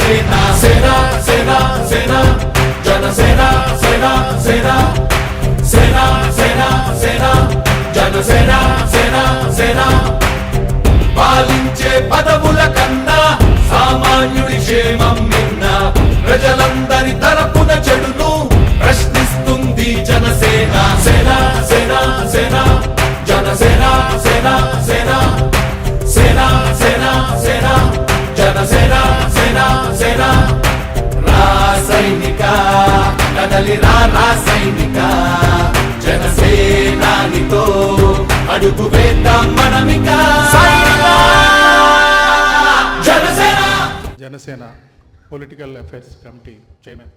జనసేన సేన సేన సేన జనసేన సేన సేన సేన సేన సేన జనసేన సేన సేన పాలించే పదవుల కన్నా సామాన్యుడి క్షేమం నిన్న ప్రజలందరి తరపున చెడును ప్రశ్నిస్తుంది జనసేన సేన సేన సేన జనసేన సేన సేన సేన సేన సేన జనసేన సేన సేన రాసైనిక కదలి రాసైనిక జనసేనానితో అడుగు వేద్దాం మనమిక Janasena Janasena political affairs committee chairman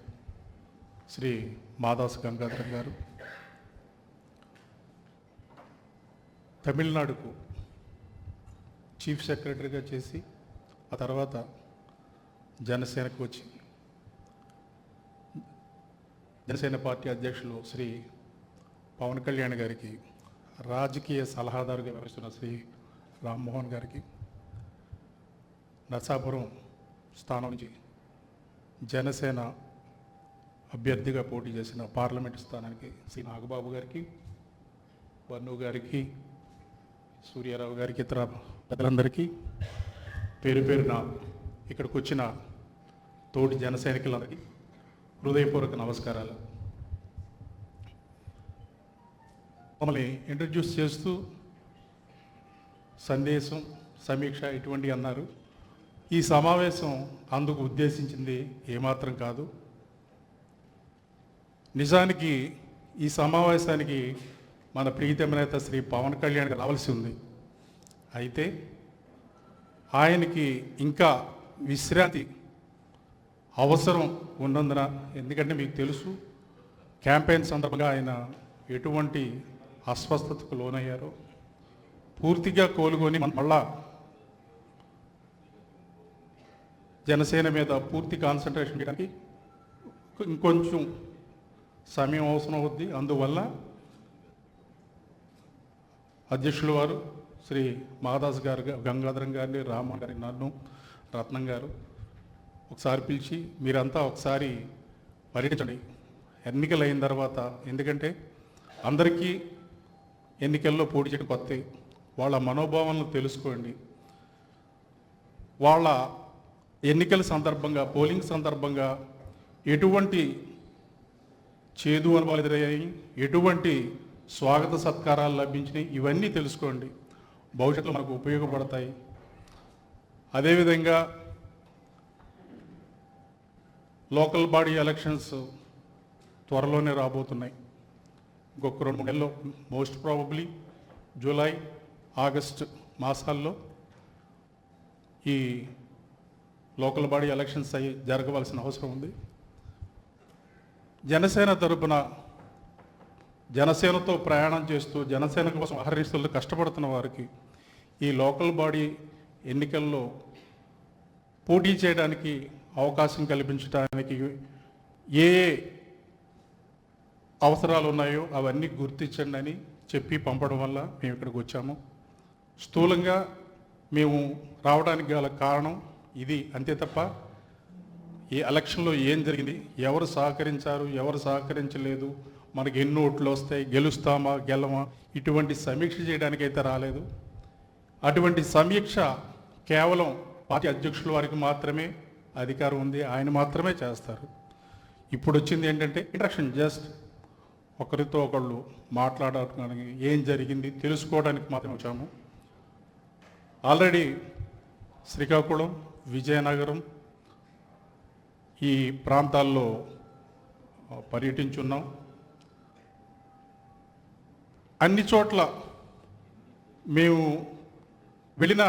Shri Madas Gangadhar గారు తమిళనాడుకు చీఫ్ సెక్రటరీగా చేసి ఆ తర్వాత జనసేనకు వచ్చి జనసేన పార్టీ అధ్యక్షులు శ్రీ పవన్ కళ్యాణ్ గారికి రాజకీయ సలహాదారుగా వ్యవహరిస్తున్న శ్రీ రామ్మోహన్ గారికి నర్సాపురం స్థానం నుంచి జనసేన అభ్యర్థిగా పోటీ చేసిన పార్లమెంటు స్థానానికి శ్రీ నాగబాబు గారికి వన్ను గారికి సూర్యారావు గారికి ఇతర పెద్దలందరికీ పేరు పేరున ఇక్కడికి వచ్చిన తోటి జన సైనికులందరికీ హృదయపూర్వక నమస్కారాలు. మమ్మల్ని ఇంట్రడ్యూస్ చేస్తూ సందేశం సమీక్ష ఇటువంటి అన్నారు. ఈ సమావేశం అందుకు ఉద్దేశించింది ఏమాత్రం కాదు. నిజానికి ఈ సమావేశానికి మన ప్రీతమ నేత శ్రీ పవన్ కళ్యాణ్ రావాల్సి ఉంది. అయితే ఆయనకి ఇంకా విశ్రాంతి అవసరం ఉన్నందున, ఎందుకంటే మీకు తెలుసు క్యాంపెయిన్ సందర్భంగా ఆయన ఎటువంటి అస్వస్థతకు లోనయ్యారో పూర్తిగా కోలుకొని మళ్ళా జనసేన మీద పూర్తి కాన్సన్ట్రేషన్ చేయడానికి ఇంకొంచెం సమయం అవసరం అవుద్ది. అందువల్ల అధ్యక్షులు వారు శ్రీ మాదాస్ గారు, గంగాధరం గారిని, రామ గారిని, నన్ను, రత్నం గారు ఒకసారి పిలిచి మీరంతా ఒకసారి పర్యటించండి ఎన్నికలు అయిన తర్వాత. ఎందుకంటే అందరికీ ఎన్నికల్లో పోటీ చేయడం కొత్త, వాళ్ళ మనోభావాలను తెలుసుకోండి. వాళ్ళ ఎన్నికల సందర్భంగా, పోలింగ్ సందర్భంగా ఎటువంటి చేదు అనుభవాలు ఎదురయ్యాయి, ఎటువంటి స్వాగత సత్కారాలు లభించినాయి, ఇవన్నీ తెలుసుకోండి. భవిష్యత్తులో మనకు ఉపయోగపడతాయి. అదేవిధంగా లోకల్ బాడీ ఎలక్షన్స్ త్వరలోనే రాబోతున్నాయి. ఇంకొక 2-3 నెలల్లో, మోస్ట్ ప్రాబబ్లీ జూలై ఆగస్ట్ మాసాల్లో ఈ లోకల్ బాడీ ఎలక్షన్స్ అయ్యి జరగవలసిన అవసరం ఉంది. జనసేన తరపున జనసేనతో ప్రయాణం చేస్తూ జనసేన కోసం అహర్నిశలు కష్టపడుతున్న వారికి ఈ లోకల్ బాడీ ఎన్నికల్లో పోటీ చేయడానికి అవకాశం కల్పించడానికి ఏ అవసరాలు ఉన్నాయో అవన్నీ గుర్తించండి అని చెప్పి పంపడం వల్ల మేము ఇక్కడికి వచ్చాము. స్థూలంగా మేము రావడానికి గల కారణం ఇది, అంతే తప్ప ఈ ఎలక్షన్లో ఏం జరిగింది, ఎవరు సహకరించారు, ఎవరు సహకరించలేదు, మనకి ఎన్ని ఓట్లు వస్తాయి, గెలుస్తామా గెలమా, ఇటువంటి సమీక్ష చేయడానికైతే రాలేదు. అటువంటి సమీక్ష కేవలం పార్టీ అధ్యక్షుల వారికి మాత్రమే అధికారం ఉంది, ఆయన మాత్రమే చేస్తారు. ఇప్పుడు వచ్చింది ఏంటంటే ఇంట్రాక్షన్, జస్ట్ ఒకరితో ఒకళ్ళు మాట్లాడడానికి, ఏం జరిగింది తెలుసుకోవడానికి మాత్రమే వచ్చాము. ఆల్రెడీ శ్రీకాకుళం, విజయనగరం ఈ ప్రాంతాల్లో పర్యటించున్నాం. అన్ని చోట్ల మేము వెళ్ళిన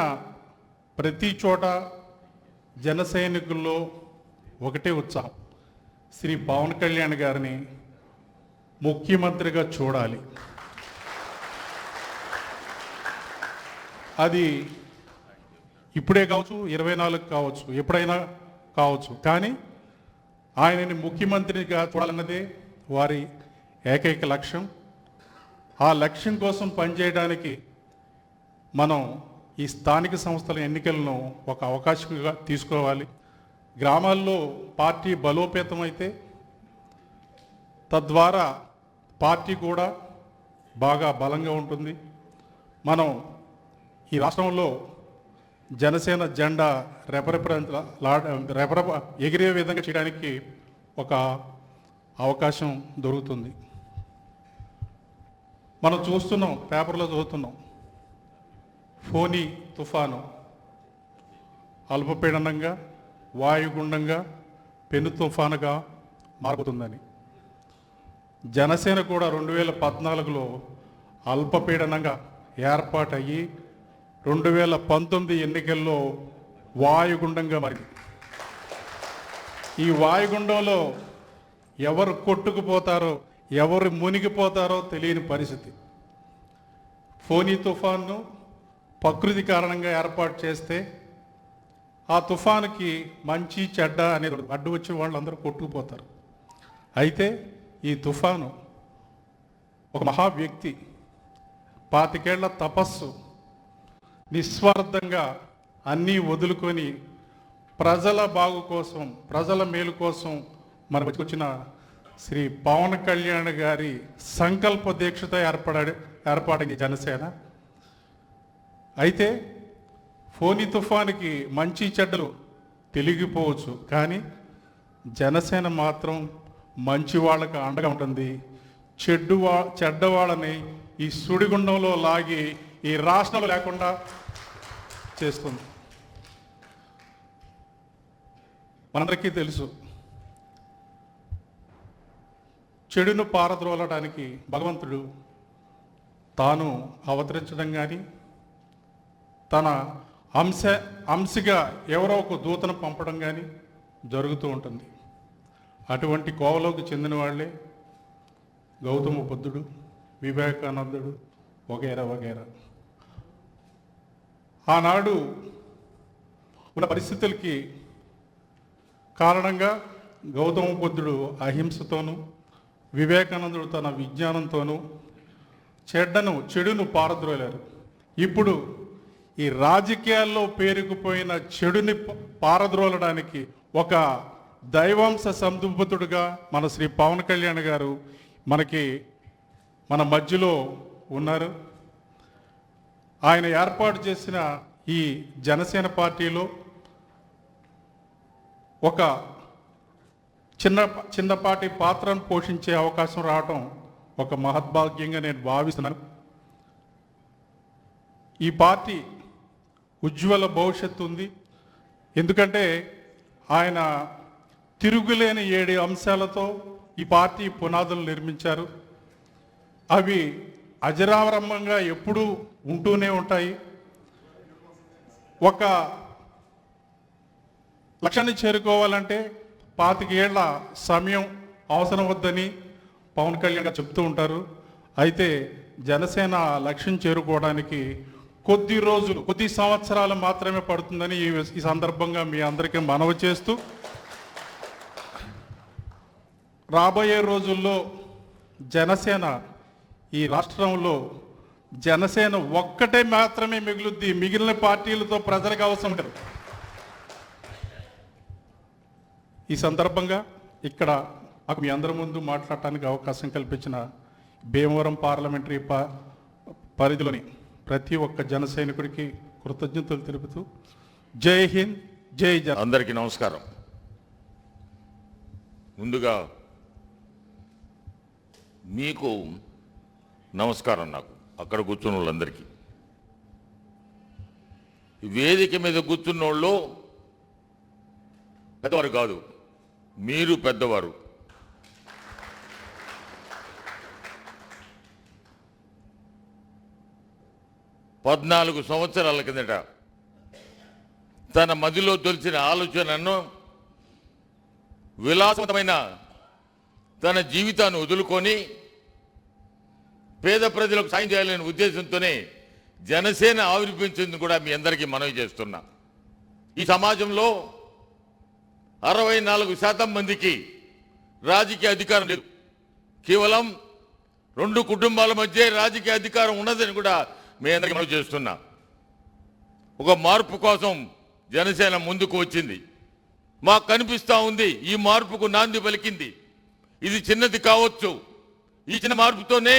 ప్రతి చోట జన సైనికుల్లో ఒకటే ఉత్సాహం, శ్రీ పవన్ కళ్యాణ్ గారిని ముఖ్యమంత్రిగా చూడాలి. అది ఇప్పుడే కావచ్చు, 24 కావచ్చు, ఎప్పుడైనా కావచ్చు, కానీ ఆయనని ముఖ్యమంత్రిగా చూడాలన్నదే వారి ఏకైక లక్ష్యం. ఆ లక్ష్యం కోసం పనిచేయడానికి మనం ఈ స్థానిక సంస్థల ఎన్నికలను ఒక అవకాశంగా తీసుకోవాలి. గ్రామాల్లో పార్టీ బలోపేతమైతే తద్వారా పార్టీ కూడా బాగా బలంగా ఉంటుంది. మనం ఈ రాష్ట్రంలో జనసేన జెండా రెపరెప ఎగిరే విధంగా చేయడానికి ఒక అవకాశం దొరుకుతుంది. మనం చూస్తున్నాం, పేపర్లో చదువుతున్నాం, ఫోని తుఫాను అల్పపీడనంగా వాయుగుండంగా పెను తుఫానుగా మారుతుందని. జనసేన కూడా 2014లో అల్పపీడనంగా ఏర్పాటయ్యి 2019 ఎన్నికల్లో వాయుగుండంగా మారింది. ఈ వాయుగుండంలో ఎవరు కొట్టుకుపోతారో, ఎవరు మునిగిపోతారో తెలియని పరిస్థితి. ఫోని తుఫాను ప్రకృతి కారణంగా ఏర్పాటు చేస్తే ఆ తుఫానుకి మంచి చెడ్డ అనేది అడ్డు వచ్చి వాళ్ళందరూ కొట్టుకుపోతారు. అయితే ఈ తుఫాను ఒక మహా వ్యక్తి 25 ఏళ్ల తపస్సు, నిస్వార్థంగా అన్నీ వదులుకొని ప్రజల బాగు కోసం, ప్రజల మేలు కోసం మనకు వచ్చిన శ్రీ పవన్ కళ్యాణ్ గారి సంకల్ప దీక్షతో ఏర్పడింది జనసేన. అయితే ఫోని తుఫానికి మంచి చెడ్డలు తెలిగిపోవచ్చు, కానీ జనసేన మాత్రం మంచి వాళ్ళకి అండగా ఉంటుంది. చెడ్డవాళ్ళని ఈ సుడిగుండంలో లాగి ఈ రాష్ట్రంలో లేకుండా చేస్తుంది. మనందరికీ తెలుసు, చెడును పారద్రోలడానికి భగవంతుడు తాను అవతరించడం కానీ, తన అంశగా ఎవరో ఒక దూతను పంపడం కానీ జరుగుతూ ఉంటుంది. అటువంటి కోవలోకి చెందిన వాళ్ళే గౌతమ బుద్ధుడు, వివేకానందుడు వగైరా వగైరా. ఆనాడు ఉన్న పరిస్థితులకి కారణంగా గౌతమ బుద్ధుడు అహింసతోనూ, వివేకానందుడు తన విజ్ఞానంతోనూ చెడును పారద్రోలారు. ఇప్పుడు ఈ రాజకీయాల్లో పేరుకుపోయిన చెడుని పారద్రోలడానికి ఒక దైవాంశ సందుబుతుడుగా మన శ్రీ పవన్ కళ్యాణ్ గారు మన మధ్యలో ఉన్నారు. ఆయన ఏర్పాటు చేసిన ఈ జనసేన పార్టీలో ఒక చిన్నపాటి పాత్రను పోషించే అవకాశం రావటం ఒక మహద్భాగ్యంగా నేను భావిస్తున్నాను. ఈ పార్టీ ఉజ్వల భవిష్యత్తు ఉంది. ఎందుకంటే ఆయన తిరుగులేని 7 అంశాలతో ఈ పార్టీ పునాదులు నిర్మించారు. అవి అజరామరంగా ఎప్పుడూ ఉంటూనే ఉంటాయి. ఒక లక్ష్యాన్ని చేరుకోవాలంటే 25 ఏళ్ల సమయం అవసరం వద్దని పవన్ కళ్యాణ్ గారు చెప్తూ ఉంటారు. అయితే జనసేన లక్ష్యం చేరుకోవడానికి కొద్ది సంవత్సరాలు మాత్రమే పడుతుందని ఈ సందర్భంగా మీ అందరికీ మనవి చేస్తూ, రాబోయే రోజుల్లో జనసేన ఈ రాష్ట్రంలో జనసేన ఒక్కటే మాత్రమే మిగులుద్ది. మిగిలిన పార్టీలతో ప్రజలకు అవసరం లేదు. ఈ సందర్భంగా ఇక్కడ నాకు మీ అందరి ముందు మాట్లాడటానికి అవకాశం కల్పించిన భీమవరం పార్లమెంటరీ పరిధిలోని ప్రతి ఒక్క జన సైనికుడికి కృతజ్ఞతలు తెలుపుతూ జై హింద్, జై జన. అందరికీ నమస్కారం. ముందుగా మీకు నమస్కారం. నాకు అక్కడ కూర్చున్న వాళ్ళందరికీ, వేదిక మీద కూర్చున్న వాళ్ళు పెద్దవారు కాదు, మీరు పెద్దవారు. పద్నాలుగు సంవత్సరాల కిందట తన మదిలో తొలిచిన ఆలోచనను, విలాసవంతమైన తన జీవితాన్ని వదులుకొని పేద ప్రజలకు సాయం చేయాలనే ఉద్దేశంతోనే జనసేన ఆవిర్భించింది కూడా మీ అందరికీ మనవి చేస్తున్నా. ఈ సమాజంలో 64% మందికి రాజకీయ అధికారం లేదు. కేవలం 2 కుటుంబాల మధ్య రాజకీయ అధికారం ఉన్నదని కూడా మీ అందరికీ మనవి చేస్తున్నా. ఒక మార్పు కోసం జనసేన ముందుకు వచ్చింది. మాకు కనిపిస్తా ఉంది. ఈ మార్పుకు నాంది పలికింది. ఇది చిన్నది కావచ్చు. ఈ చిన్న మార్పుతోనే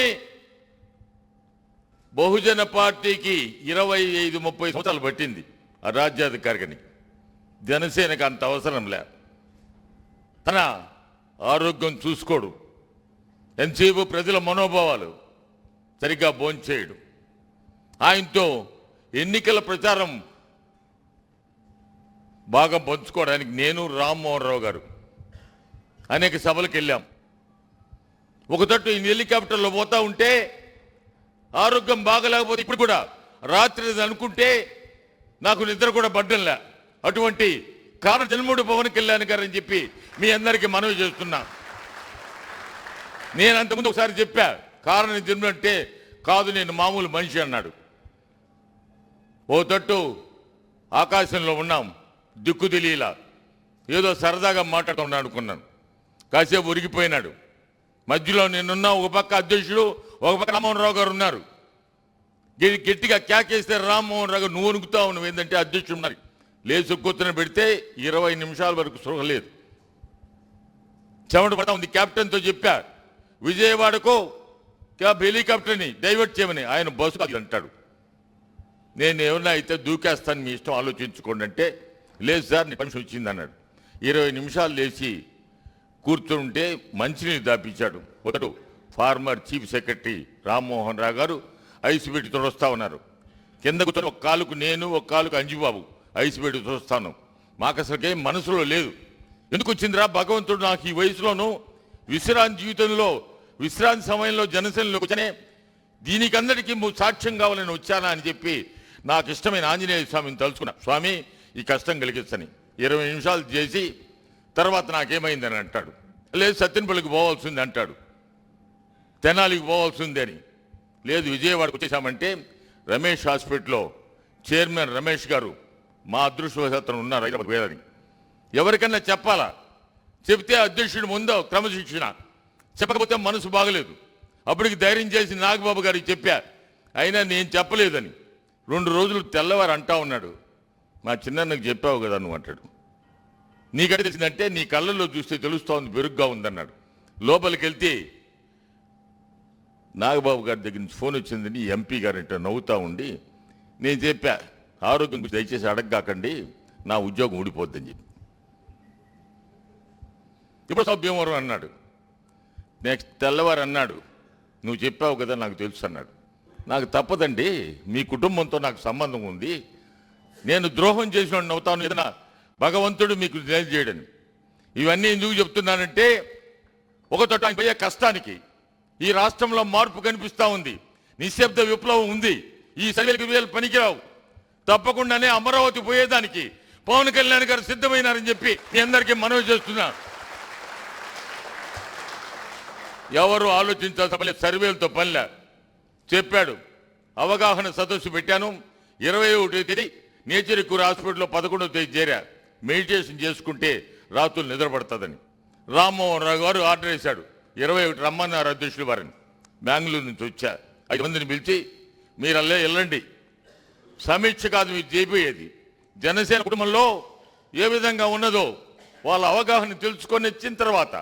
బహుజన పార్టీకి 25-30 సంవత్సరాలు పట్టింది ఆ రాజ్యాధికారికని. జనసేనకు అంత అవసరం లే. తన ఆరోగ్యం చూసుకోడు, ఎంతసేపు ప్రజల మనోభావాలు సరిగ్గా భోంచేయడు. ఆయనతో ఎన్నికల ప్రచారం బాగా పంచుకోవడానికి నేను రామ్మోహన్ రావు గారు అనేక సభలకు వెళ్ళాం. ఒక తట్టు ఈ హెలికాప్టర్లో పోతా ఉంటే ఆరోగ్యం బాగలేకపోతే ఇప్పుడు కూడా రాత్రి అనుకుంటే నాకు నిద్ర కూడా పడ్డంలే. అటువంటి కారణ జన్ముడు పవన్ కళ్యాణ్ గారు అని చెప్పి మీ అందరికీ మనవి చేస్తున్నా. నేను అంతకుముందు ఒకసారి చెప్పా, కారణ జన్ముడు అంటే కాదు, నేను మామూలు మనిషి అన్నాడు. ఓ తట్టు ఆకాశంలో ఉన్నాం, దిక్కు తెలియలా, ఏదో సరదాగా మాట్లాడుకున్నాను అనుకున్నాను. కాసేపు ఉరిగిపోయినాడు. మధ్యలో నేనున్నా, ఒక పక్క అధ్యక్షుడు, ఒక పక్క రామ్మోహన్ రావు గారు ఉన్నారు. గట్టిగా క్యాకేస్తే రామ్మోహన్ రావు గారు నువ్వు వణుకుతావు, నువ్వు ఏంటంటే అధ్యక్షుడు ఉన్నారు. లేచి కూర్చొని పెడితే 20 నిమిషాల వరకు సృహ లేదు, చెమట పడతా ఉంది. కెప్టెన్తో చెప్పా, విజయవాడకు హెలికాప్టర్ని డైవర్ట్ చేయమని. ఆయన బస్సు అంటాడు, నేను ఏమన్నా అయితే దూకేస్తాను, మీ ఇష్టం ఆలోచించుకోండి అంటే, లేదు సార్ నీ పర్మిషన్ వచ్చింది అన్నాడు. 20 నిమిషాలు లేచి కూర్చుంటే మంచినీళ్ళు దాపించాడు. ఒకడు former chief secretary Rammohan Rao గారు ఐసు పెట్టి తుడుస్తా ఉన్నారు. కింద కూర్చొని ఒక కాలుకు నేను, ఒక కాలుకు అంజిబాబు ఐసు పెట్టి తుడుస్తాను. మాకు అసలుకేం మనసులో లేదు. ఎందుకు వచ్చిందిరా భగవంతుడు నాకు ఈ వయసులోనూ విశ్రాంతి జీవితంలో విశ్రాంతి సమయంలో జనసేనలోకి వచ్చానే, దీనికి అందరికీ సాక్ష్యం కావాలని వచ్చానా అని చెప్పి నాకు ఇష్టమైన ఆంజనేయ స్వామిని తలుచుకున్నా. స్వామి ఈ కష్టం కలిగించని 20 నిమిషాలు చేసి తర్వాత నాకేమైందని అంటాడు. లేదు సత్యనపల్లికి పోవాల్సింది అంటాడు, తెనాలికి పోవాల్సింది అని. లేదు విజయవాడకు వచ్చేసామంటే రమేష్ హాస్పిటల్లో చైర్మన్ రమేష్ గారు మా అదృష్టవశాత్తు ఉన్నారు హైదరాబాద్ వేదని. ఎవరికన్నా చెప్పాలా, చెప్తే అధ్యక్షుడి ముందు క్రమశిక్షణ, చెప్పకపోతే మనసు బాగలేదు. అప్పటికి ధైర్యం చేసి నాగబాబు గారికి చెప్పా, అయినా నేను చెప్పలేదని. 2 రోజులు తెల్లవారు అంటా ఉన్నాడు, మా చిన్నన్నకు చెప్పావు కదా నువ్వు అంటాడు. నీకంటే తెలిసిందంటే నీ కళ్ళల్లో చూస్తే తెలుస్తూ ఉంది బెరుగ్గా ఉందన్నాడు. లోపలికి వెళ్తే నాగబాబు గారి దగ్గర నుంచి ఫోన్ వచ్చిందని ఎంపీ గారు అంటే నవ్వుతూ ఉండి, నేను చెప్పా ఆరోగ్యం గురించి దయచేసి అడగగాకండి, నా ఉద్యోగం ఊడిపోద్దని చెప్పి. ఇప్పుడు సభ్యవరం అన్నాడు. నెక్స్ట్ తెల్లవారు అన్నాడు, నువ్వు చెప్పావు కదా నాకు తెలుసు అన్నాడు. నాకు తప్పదండి, మీ కుటుంబంతో నాకు సంబంధం ఉంది, నేను ద్రోహం చేసిన అవుతాను ఏదైనా భగవంతుడు మీకు దయ చేయడని. ఇవన్నీ ఎందుకు చెప్తున్నానంటే, ఒక తోట ఆయన పోయే కష్టానికి ఈ రాష్ట్రంలో మార్పు కనిపిస్తూ ఉంది, నిశ్శబ్ద విప్లవం ఉంది. ఈ సర్వేలకు వేలు పనికిరావు. తప్పకుండానే అమరావతి పోయేదానికి పవన్ కళ్యాణ్ గారు సిద్ధమైనారని చెప్పి మీ అందరికీ మనవి చేస్తున్నా. ఎవరు ఆలోచించాల్సిన పని, సర్వేలతో పనిలే. చెప్పాడు, అవగాహన సదస్సు పెట్టాను. 21వ తేదీ నేచర్ హాస్పిటల్లో 11వ తేదీ చేరా. మెడిటేషన్ చేసుకుంటే రాత్రులు నిద్రపడుతుందని రామ్మోహన్ రావు గారు ఆర్డర్ వేశాడు. 21 రమ్మన్నారు అధ్యక్షులు వారిని. బెంగళూరు నుంచి వచ్చా, 5 మందిని పిలిచి మీరు అల్లే వెళ్ళండి, సమీక్ష కాదు మీరు చేయబోయేది, జనసేన కుటుంబంలో ఏ విధంగా ఉన్నదో వాళ్ళ అవగాహన తెలుసుకొని వచ్చిన తర్వాత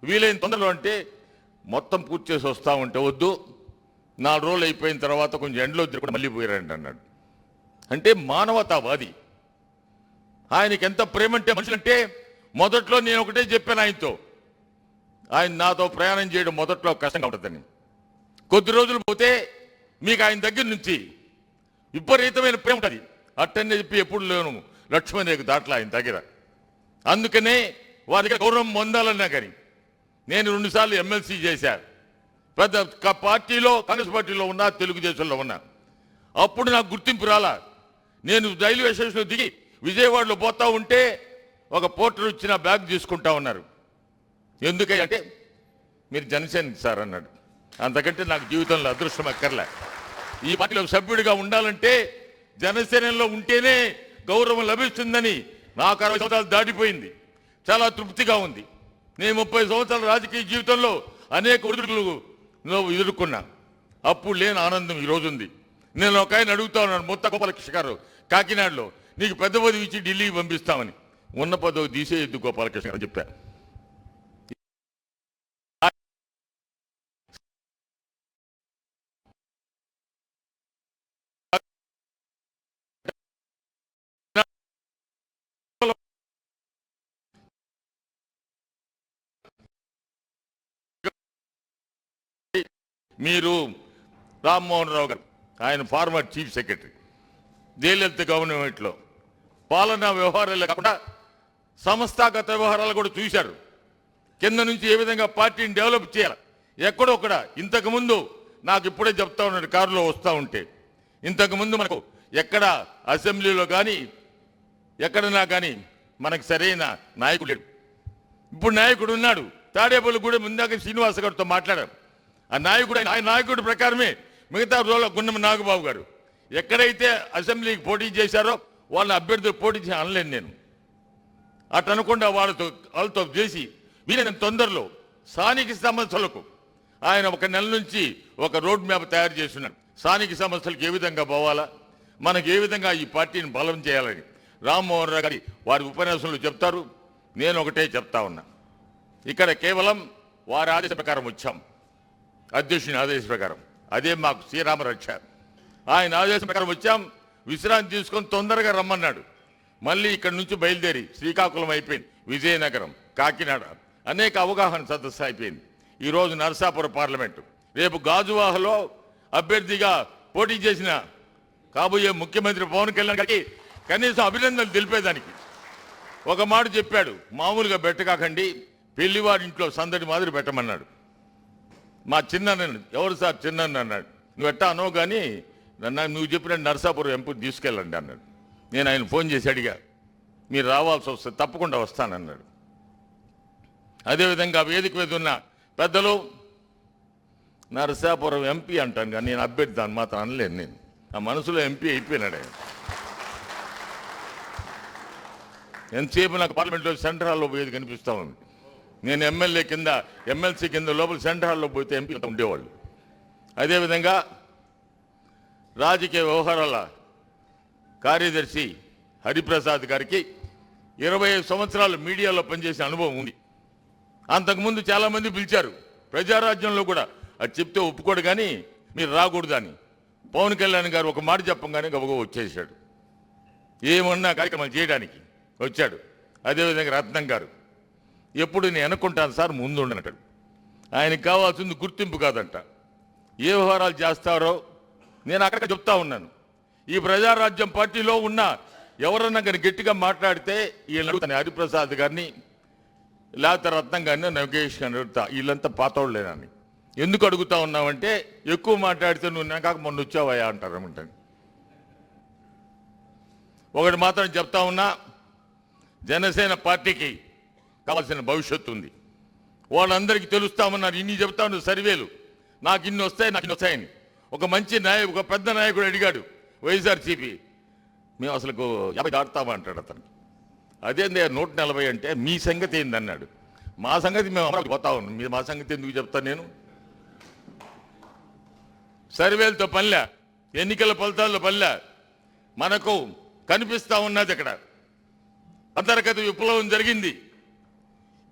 వీలైన తొందరలో అంటే మొత్తం పూర్తి చేసి వస్తా ఉంటే వద్దు, 4 రోజులు అయిపోయిన తర్వాత కొంచెం ఎండలో తిరుగుడు మళ్ళీ పోయారండి అన్నాడు. అంటే మానవతావాది. ఆయనకి ఎంత ప్రేమ అంటే మనుషులంటే, మొదట్లో నేను ఒకటే చెప్పాను ఆయనతో, ఆయన నాతో ప్రయాణం చేయడం మొదట్లో కష్టంగా ఉంటుందని. కొద్ది రోజులు పోతే మీకు ఆయన దగ్గర నుంచి విపరీతమైన ప్రేమ ఉంటుంది. అట్టనే చెప్పి ఎప్పుడు లేను లక్ష్మణ్ రేఖ దాట్లా ఆయన దగ్గర. అందుకనే వారి దగ్గర గౌరవం పొందాలన్నా కానీ నేను 2 సార్లు ఎమ్మెల్సీ చేశా. పెద్ద పార్టీలో కాంగ్రెస్ పార్టీలో ఉన్నా, తెలుగుదేశంలో ఉన్నా. అప్పుడు నాకు గుర్తింపు రాలా. నేను రైల్వే స్టేషన్లో దిగి విజయవాడలో పోతా ఉంటే ఒక పోర్టర్ వచ్చి నా బ్యాగ్ తీసుకుంటా ఉన్నారు. ఎందుకంటే మీరు జనసేన సార్ అన్నాడు. అంతకంటే నాకు జీవితంలో అదృష్టం అక్కర్లే. ఈ పార్టీలో సభ్యుడిగా ఉండాలంటే జనసేనలో ఉంటేనే గౌరవం లభిస్తుందని నాకు 60 సంవత్సరాలు దాటిపోయింది. చాలా తృప్తిగా ఉంది. నేను 30 సంవత్సరాల రాజకీయ జీవితంలో అనేక ఒడిదుడుకులు ఎదుర్కొన్నా. అప్పుడు లేని ఆనందం ఈరోజు ఉంది. నేను ఒక ఆయన అడుగుతా ఉన్నాను, మొత్త గోపాలకృష్ణ గారు కాకినాడలో, నీకు పెద్ద పదవి ఇచ్చి ఢిల్లీకి పంపిస్తామని. ఉన్న పదవి తీసేయద్దు గోపాలకృష్ణ గారు చెప్పా. మీరు రామ్మోహన్ రావు గారు, ఆయన ఫార్మర్ చీఫ్ సెక్రటరీ, జయలలిత గవర్నమెంట్లో పాలనా వ్యవహారాలు కాకుండా సంస్థాగత వ్యవహారాలు కూడా చూశారు. కింద నుంచి ఏ విధంగా పార్టీని డెవలప్ చేయాలి. ఎక్కడొక్కడ ఇంతకుముందు నాకు ఇప్పుడే చెప్తా ఉన్నాడు కారులో వస్తూ ఉంటే, ఇంతకుముందు మనకు ఎక్కడ అసెంబ్లీలో కానీ ఎక్కడన్నా కానీ మనకు సరైన నాయకుడు లేడు. ఇప్పుడు నాయకుడు ఉన్నాడు. తాడేపల్లి కూడా ముందాక శ్రీనివాస గారితో మాట్లాడారు. ఆ నాయకుడి ప్రకారమే మిగతా రోజుల్లో గుండెం నాగబాబు గారు ఎక్కడైతే అసెంబ్లీకి పోటీ చేశారో వాళ్ళ అభ్యర్థులు పోటీ చేసి అనలేను నేను. అటు అనకుండా వాళ్ళతో చేసి వీలైన తొందరలో స్థానిక సమస్యలకు ఆయన 1 నెల నుంచి ఒక రోడ్ మ్యాప్ తయారు చేస్తున్నాడు. స్థానిక సమస్యలకు ఏ విధంగా పోవాలా, మనకు ఏ విధంగా ఈ పార్టీని బలం చేయాలని రామ్మోహన్ రావు గారి వారి ఉపన్యాసంలో చెప్తారు. నేను ఒకటే చెప్తా ఉన్నా, ఇక్కడ కేవలం వారి ఆదేశ ప్రకారం వచ్చాం, అధ్యక్షుని ఆదేశ ప్రకారం. అదే మాకు శ్రీరామ రక్ష. ఆయన ఆదేశం ప్రకారం వచ్చాం. విశ్రాంతి తీసుకొని తొందరగా రమ్మన్నాడు. మళ్ళీ ఇక్కడ నుంచి బయలుదేరి శ్రీకాకుళం అయిపోయింది, విజయనగరం, కాకినాడ అనేక అవగాహన సదస్సు అయిపోయింది. ఈరోజు నరసాపురం పార్లమెంటు, రేపు గాజువాహలో అభ్యర్థిగా పోటీ చేసిన కాబోయే ముఖ్యమంత్రి పవన్ కళ్యాణ్ గారికి కనీసం అభినందనలు తెలిపేదానికి ఒక మాట చెప్పాడు. మామూలుగా పెట్టకాకండి, పెళ్లివాడి ఇంట్లో సందడి మాదిరి పెట్టమన్నాడు. మా చిన్నన్న, ఎవరు సార్ చిన్నన్న అన్నాడు. నువ్వు ఎట్టా అనో కానీ నువ్వు చెప్పినట్టు నరసాపురం ఎంపీ తీసుకెళ్ళండి అన్నాడు. నేను ఆయన ఫోన్ చేసి అడిగా, మీరు రావాల్సి వస్తే తప్పకుండా వస్తానన్నాడు. అదేవిధంగా వేదిక మీద ఉన్న పెద్దలు, నరసాపురం ఎంపీ అంటాను కానీ నేను అభ్యర్థి దాన్ని మాత్రం అనలేను. నేను ఆ మనసులో ఎంపీ అయిపోయినాడు ఆయన. ఎంతసేపు నాకు పార్లమెంట్లో సెంట్రల్ హాల్లో పోయేది కనిపిస్తూ ఉంది. నేను ఎమ్మెల్సీ కింద లోపల సెంట్రల్ హాల్లో పోతే ఎంపీ ఉండేవాళ్ళు. అదేవిధంగా రాజకీయ వ్యవహారాల కార్యదర్శి హరిప్రసాద్ గారికి 25 సంవత్సరాలు మీడియాలో పనిచేసే అనుభవం ఉంది. అంతకుముందు చాలామంది పిలిచారు ప్రజారాజ్యంలో కూడా, అది చెప్తే ఒప్పుకోడు కానీ మీరు రాకూడదని. పవన్ కళ్యాణ్ గారు ఒక మాట చెప్పంగానే గబగబా వచ్చేసాడు, ఏమన్నా కార్యక్రమాలు చేయడానికి వచ్చాడు. అదేవిధంగా రత్నం గారు, ఎప్పుడు నేను అనుకుంటాను సార్ ముందు ఉండనంటాడు. ఆయనకు కావాల్సింది గుర్తింపు కాదంట, ఏ వ్యవహారాలు చేస్తారో నేను అక్కడ చెప్తా ఉన్నాను. ఈ ప్రజారాజ్యం పార్టీలో ఉన్న ఎవరన్నా కానీ గట్టిగా మాట్లాడితే వీళ్ళు అడుగుతాను, హరిప్రసాద్ గారిని లేకపోతే రత్నం గారిని, నగేష్ గారిని అడుగుతా, వీళ్ళంతా పాతోళ్ళేనని. ఎందుకు అడుగుతా ఉన్నావంటే ఎక్కువ మాట్లాడితే నువ్వు నాకు మొన్న వచ్చావయ్యా అంటారమంట. ఒకటి మాత్రం చెప్తా ఉన్నా, జనసేన పార్టీకి కావాల్సిన భవిష్యత్తు ఉంది. వాళ్ళందరికీ తెలుస్తామన్నారు. ఇన్ని చెప్తా ఉన్నారు సర్వేలు, నాకు ఇన్ని వస్తాయని. ఒక మంచి ఒక పెద్ద నాయకుడు అడిగాడు వైఎస్ఆర్సీపీ, మేము అసలు 50 దాటుతామా అంటాడు అతనికి. అదేందే 140 అంటే మీ సంగతి ఏందన్నాడు. మా సంగతి మేము అమరావతి పోతా ఉన్నాం, మీరు మా సంగతి ఎందుకు చెప్తాను నేను. సర్వేలతో పనిలే, ఎన్నికల ఫలితాల్లో పనిలే, మనకు కనిపిస్తూ ఉన్నది అక్కడ అంతర్గత విప్లవం జరిగింది.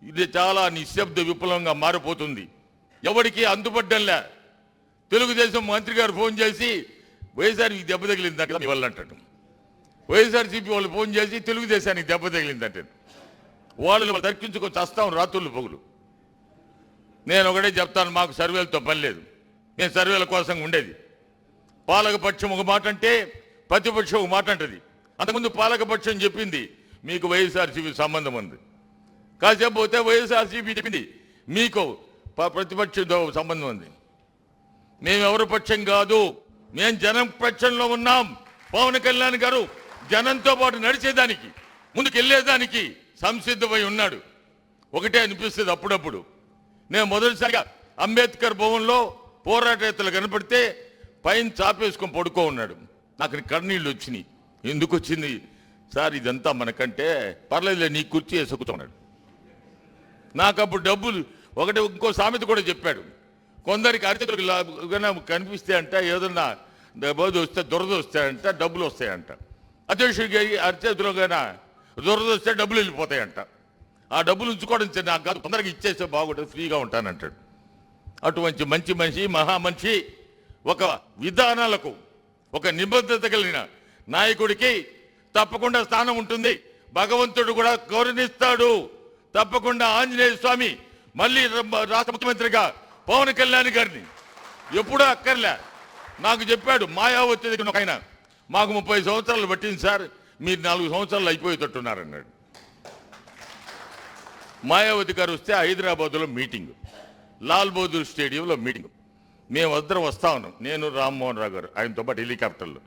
ఇది చాలా నిశ్శబ్ద విప్లవంగా మారిపోతుంది. ఎవరికి అందుబడ్డంలే. తెలుగుదేశం మంత్రి గారు ఫోన్ చేసి వైఎస్ఆర్కి దెబ్బ తగిలిందంటే మీ వాళ్ళు అంటాడు. వైఎస్ఆర్సీపీ వాళ్ళు ఫోన్ చేసి తెలుగుదేశానికి దెబ్బ తగిలిందంటే వాళ్ళు దక్కించుకొని చస్తాం రాత్రులు పొగులు. నేను ఒకటే చెప్తాను, మాకు సర్వేలతో పని లేదు, నేను సర్వేల కోసం ఉండేది. పాలకపక్షం ఒక మాట అంటే ప్రతిపక్షం ఒక మాట అంటది. అంతకుముందు పాలకపక్షం చెప్పింది మీకు వైఎస్ఆర్సీపీ సంబంధం ఉంది, కాసేపు పోతే వైఎస్ఆర్సీపీ చెప్పింది మీకు ప్రతిపక్షంతో సంబంధం ఉంది. మేము ఎవరి పక్షం కాదు, మేము జనం పక్షంలో ఉన్నాం. పవన్ కళ్యాణ్ గారు జనంతో పాటు నడిచేదానికి, ముందుకు వెళ్ళేదానికి సంసిద్ధమై ఉన్నాడు. ఒకటే అనిపిస్తుంది అప్పుడప్పుడు. నేను మొదటిసారిగా అంబేద్కర్ భవన్లో పోరాటేతలు కనపడితే పైన చాపేసుకొని పడుకో ఉన్నాడు. నాకు కన్నీళ్ళు వచ్చినాయి. ఎందుకు వచ్చింది సార్, ఇదంతా మనకంటే పర్లేదులే, నీ కుర్చీ వేసుకుతున్నాడు. నాకు అప్పుడు డబ్బులు ఒకటి ఇంకో సామెత కూడా చెప్పాడు, కొందరికి అరిచేతులకు కనిపిస్తే అంట ఏదన్నా బోధ వస్తే దురద వస్తాయంట, డబ్బులు వస్తాయంట. అధ్యక్షుడికి అరిచేతులుగా దురదొస్తే డబ్బులు వెళ్ళిపోతాయంట. ఆ డబ్బులు ఉంచుకోవడం నాకు కాదు, తొందరగా ఇచ్చేస్తే బాగుంటుంది, ఫ్రీగా ఉంటానంటాడు. అటువంటి మంచి మనిషి, మహామనిషి, ఒక విధానాలకు ఒక నిబద్ధత కలిగిన నాయకుడికి తప్పకుండా స్థానం ఉంటుంది. భగవంతుడు కూడా గౌరవిస్తాడు. తప్పకుండా ఆంజనేయ స్వామి మళ్ళీ రాష్ట్ర ముఖ్యమంత్రిగా పవన్ కళ్యాణ్ గారిని ఎప్పుడూ అక్కర్లే నాకు చెప్పాడు. మాయావతి దగ్గర ఒక ఆయన, మాకు 30 సంవత్సరాలు పట్టింది సార్, మీరు 4 సంవత్సరాలు అయిపోయేటట్టున్నారన్నాడు. మాయావతి గారు వస్తే హైదరాబాద్లో మీటింగ్, లాల్ బహదూర్ స్టేడియంలో మీటింగ్. మేము వద్దరం వస్తా ఉన్నాం, నేను రామ్మోహన్ రావు గారు, ఆయనతో పాటు హెలికాప్టర్లో.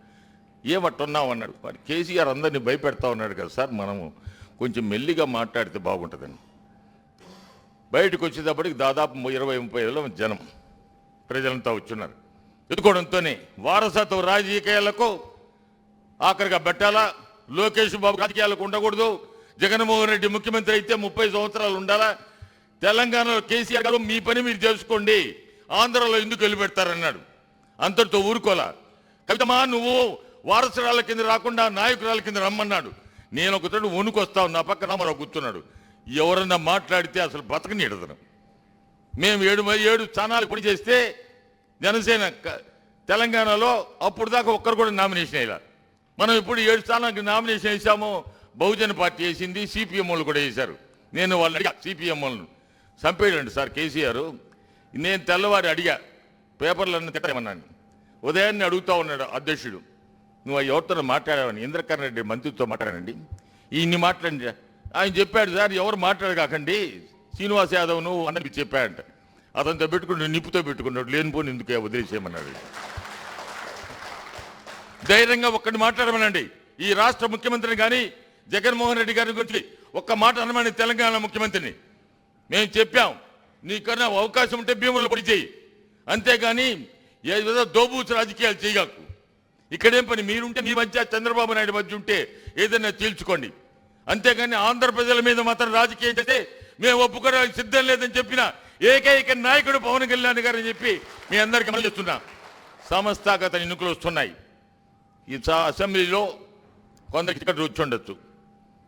ఏమట్టున్నాం అన్నాడు. మరి కేసీఆర్ అందరినీ భయపెడతా ఉన్నాడు కదా సార్, మనము కొంచెం మెల్లిగా మాట్లాడితే బాగుంటుందని. బయటకు వచ్చేటప్పటికి దాదాపు 20-30 జనం ప్రజలంతా వచ్చున్నారు. ఎత్తుకోవడంతోనే వారసత్వ రాజకీయాలకు ఆఖరిగా పెట్టాలా, లోకేష్ బాబు రాజకీయాలకు ఉండకూడదు, జగన్మోహన్ రెడ్డి ముఖ్యమంత్రి అయితే 30 సంవత్సరాలు ఉండాలా, తెలంగాణలో కేసీఆర్ గారు మీ పని మీరు చేసుకోండి, ఆంధ్రలో ఎందుకు వెళ్ళిపెడతారన్నాడు. అంతటితో ఊరుకోలా. కవితమా నువ్వు వారసురాల కింద రాకుండా నాయకురాల కింద రమ్మన్నాడు. నేను ఒకతడు వణుకొస్తాను, నా పక్క రామారావు కూర్చున్నాడు. ఎవరన్నా మాట్లాడితే అసలు బతకనీడదను. మేము 7 స్థానాలు పని చేస్తే జనసేన తెలంగాణలో అప్పుడు దాకా ఒక్కరు కూడా నామినేషన్ వేయాలి. మనం ఇప్పుడు 7 స్థానాలకు నామినేషన్ వేసాము. బహుజన పార్టీ వేసింది, సిపిఎం వాళ్ళు కూడా వేశారు. నేను వాళ్ళు అడిగా, సిపిఎం వాళ్ళను చంపేయండి సార్ కేసీఆర్. నేను తెల్లవారి అడిగా, పేపర్లన్నీ తిట్టమన్నాను. ఉదయాన్నే అడుగుతా ఉన్నాడు అధ్యక్షుడు, నువ్వు ఎవరితో మాట్లాడావని. ఇంద్రకరణ్ రెడ్డి మంత్రితో మాట్లాడండి, ఇన్ని మాట్లాడి ఆయన చెప్పాడు సార్, ఎవరు మాట్లాడకాకండి, శ్రీనివాస్ యాదవ్ నువ్వు అందరికి చెప్పాడంట. అతనితో పెట్టుకుని నిప్పుతో పెట్టుకున్నాడు, లేనిపోని ఎందుకు వదిలేసేయమన్నాడు. ధైర్యంగా ఒక్కడిని మాట్లాడమనండి. ఈ రాష్ట్ర ముఖ్యమంత్రిని కానీ జగన్మోహన్ రెడ్డి గారి గురించి ఒక్క మాట అనమని తెలంగాణ ముఖ్యమంత్రిని మేము చెప్పాం. నీకన్నా అవకాశం ఉంటే భీములు పడి చేయి, అంతేగాని ఏదో దోబూచు రాజకీయాలు చేయగలకు. ఇక్కడేం పని, మీరుంటే మీ మధ్య చంద్రబాబు నాయుడు మధ్య ఉంటే ఏదైనా తేల్చుకోండి, అంతేగాని ఆంధ్ర ప్రజల మీద మాత్రం రాజకీయం చేస్తే మేము ఒప్పుకోవడానికి సిద్ధం లేదని చెప్పిన ఏకైక నాయకుడు పవన్ కళ్యాణ్ గారు అని చెప్పి మీ అందరికీ అమలు చేస్తున్నా. సంస్థాగత ఎన్నికలు వస్తున్నాయి. ఈ అసెంబ్లీలో కొందరికి టికెట్ వచ్చి ఉండొచ్చు,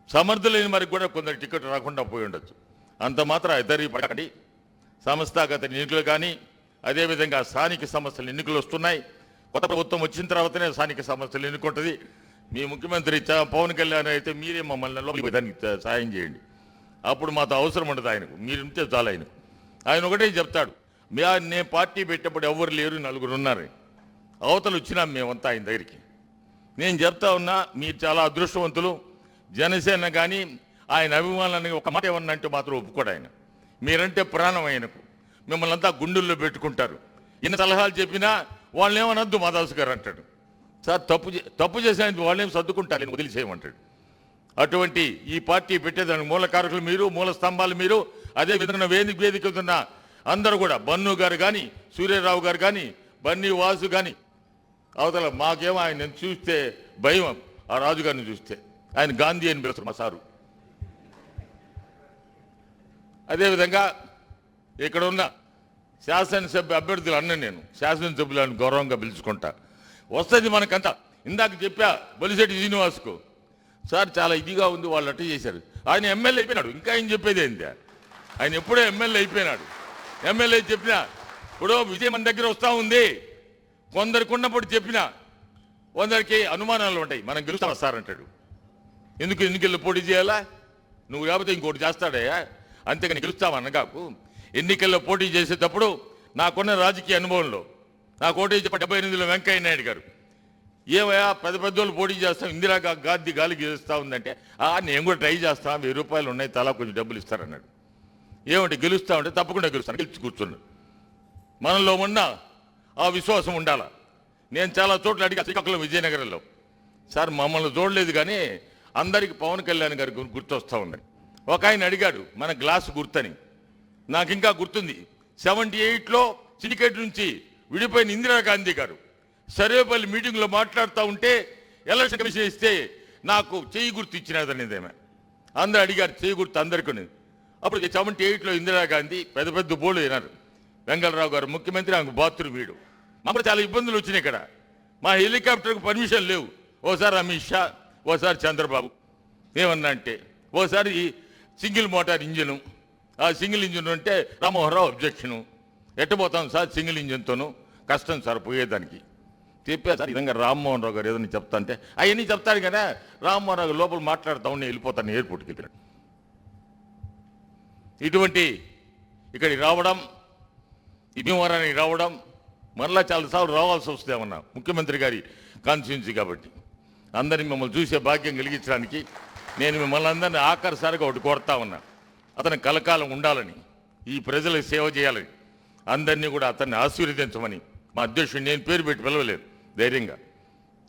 సమర్థులైన మరికి కూడా కొందరికి టికెట్ రాకుండా పోయి ఉండొచ్చు. అంత మాత్రం ఇద్దరి పడకండి. సంస్థాగత ఎన్నికలు కానీ అదేవిధంగా స్థానిక సంస్థల ఎన్నికలు వస్తున్నాయి. కొత్త ప్రభుత్వం వచ్చిన తర్వాతనే స్థానిక సంస్థలు ఎన్నుకుంటుంది. మీ ముఖ్యమంత్రి పవన్ కళ్యాణ్ అయితే మీరే మమ్మల్ని లోపలికి దానికి సాయం చేయండి, అప్పుడు మాతో అవసరం ఉండదు ఆయనకు, మీరుంటే చాలా ఆయనకు. ఆయన ఒకటే చెప్తాడు, నేను పార్టీ పెట్టేప్పుడు ఎవరు లేరు, 4 ఉన్నారు, అవతలు వచ్చినాం మేమంతా ఆయన దగ్గరికి. నేను చెప్తా ఉన్నా, మీరు చాలా అదృష్టవంతులు. జనసేన కానీ ఆయన అభిమానులని ఒక మాట ఏమన్నా అంటే మాత్రం ఒప్పుకోడు ఆయన. మీరంటే ప్రాణం ఆయనకు, మిమ్మల్ని అంతా గుండెల్లో పెట్టుకుంటారు. ఇన్ని సలహాలు చెప్పినా వాళ్ళని ఏమనొద్దు మాదాసు గారు అంటాడు. సార్ తప్పు చేసేందుకు వాళ్ళేం సర్దుకుంటారు, నేను వదిలిసేయమంటాడు. అటువంటి ఈ పార్టీ పెట్టేదానికి మూల కారకులు మీరు, మూల స్తంభాలు మీరు. అదేవిధంగా వేదిక ఉన్న అందరూ కూడా, బన్ను గారు కానీ, సూర్యరావు గారు కానీ, బన్నీ వాసు కానీ, అవతల మాకేమో ఆయన చూస్తే భయం, ఆ రాజుగారిని చూస్తే. ఆయన గాంధీ అని పిలుస్తారు మా సారు. అదేవిధంగా ఇక్కడ ఉన్న శాసనసభ్య అభ్యర్థులు అన్న నేను శాసనసభ్యులను గౌరవంగా పిలుచుకుంటా. వస్తుంది మనకంతా. ఇందాక చెప్పా బొలిశెట్టి శ్రీనివాస్కు, సార్ చాలా ఇదిగా ఉంది, వాళ్ళు అట్ట చేశారు. ఆయన ఎమ్మెల్యే అయిపోయినాడు, ఇంకా ఆయన చెప్పేది ఏంటి, ఆయన ఎప్పుడో ఎమ్మెల్యే అయిపోయినాడు. ఎమ్మెల్యే చెప్పినా ఇప్పుడు విజయం మన దగ్గర వస్తూ ఉంది. కొందరికి ఉన్నప్పుడు చెప్పినా కొందరికి అనుమానాలు ఉంటాయి, మనం గెలుస్తాం సార్ అంటాడు. ఎందుకు ఎన్నికల్లో పోటీ చేయాలా, నువ్వు లేకపోతే ఇంకోటి చేస్తాడయ్యా, అంతేగాని గెలుస్తామన్నగాకు. ఎన్నికల్లో పోటీ చేసేటప్పుడు నాకున్న రాజకీయ అనుభవంలో నాకు ఓటు వేసి 78లో వెంకయ్య నాయుడు గారు, ఏమయ్యా పెద్దోళ్ళు పోటీ చేస్తాం, ఇందిరా గాలి గెలుస్తూ ఉందంటే, నేను కూడా ట్రై చేస్తాను, 1000 రూపాయలు ఉన్నాయి, తలా కొంచెం డబ్బులు ఇస్తారన్నాడు. ఏమంటే గెలుస్తా ఉంటే తప్పకుండా గెలుస్తాను, గెలిచి కూర్చున్నాడు. మనలో ఉన్న ఆ విశ్వాసం ఉండాలా. నేను చాలా చోట్ల అడిగా, శ్రీకాకుళం విజయనగరంలో, సార్ మమ్మల్ని చూడలేదు కానీ అందరికీ పవన్ కళ్యాణ్ గారి గుర్తొస్తూ ఉన్నాయి. ఒక ఆయన అడిగాడు మన గ్లాసు గుర్తని, నాకు ఇంకా గుర్తుంది. 78లో సిండికేట్ నుంచి విడిపోయిన ఇందిరాగాంధీ గారు సర్వేపల్లి మీటింగ్లో మాట్లాడుతూ ఉంటే ఎలక్షన్ కమిషన్ ఇస్తే నాకు చెయ్యి గుర్తు ఇచ్చినదనేదేమే. అందరూ అడిగారు చెయ్యి గుర్తు అందరికీ. అప్పుడు 78లో ఇందిరాగాంధీ పెద్ద బోళ్ళు అయినారు. వెంగళరావు గారు ముఖ్యమంత్రి, ఆమెకు బాత్రూమ్ వీడు. మాకు చాలా ఇబ్బందులు వచ్చినాయి ఇక్కడ. మా హెలికాప్టర్కు పర్మిషన్ లేవు. ఓసారి అమిత్ షా, ఓసారి చంద్రబాబు. ఏమన్నా అంటే ఓసారి సింగిల్ మోటార్ ఇంజిను, ఆ సింగిల్ ఇంజిన్ అంటే Rammohan Rao objection. ఎట్టబోతాం sir single ఇంజిన్తోనూ, కష్టం సార్ పోయేదానికి చెప్పా సార్. విధంగా రామ్మోహన్ రావు గారు ఏదైనా చెప్తా అంటే అవన్నీ చెప్తాడు కదా, రామ్మోహన్ రావు లోపల మాట్లాడుతూ ఉండి వెళ్ళిపోతాను ఎయిర్పోర్ట్కి వెళ్ళాడు. ఇటువంటి ఇక్కడికి రావడం, ఈ భీమవరానికి రావడం, మరలా చాలాసార్లు రావాల్సి వస్తుందేమన్నా ముఖ్యమంత్రి గారి కాన్స్టిట్యున్సీ కాబట్టి అందరినీ మిమ్మల్ని చూసే భాగ్యం కలిగించడానికి నేను మిమ్మల్ని అందరినీ ఆఖరిసారిగా ఒకటి కోరుతా ఉన్నా. అతను కలకాలం ఉండాలని, ఈ ప్రజలకు సేవ చేయాలని, అందరినీ కూడా అతన్ని ఆశీర్వదించమని మా అధ్యక్షుడు, నేను పేరు పెట్టి పిలవలేదు, ధైర్యంగా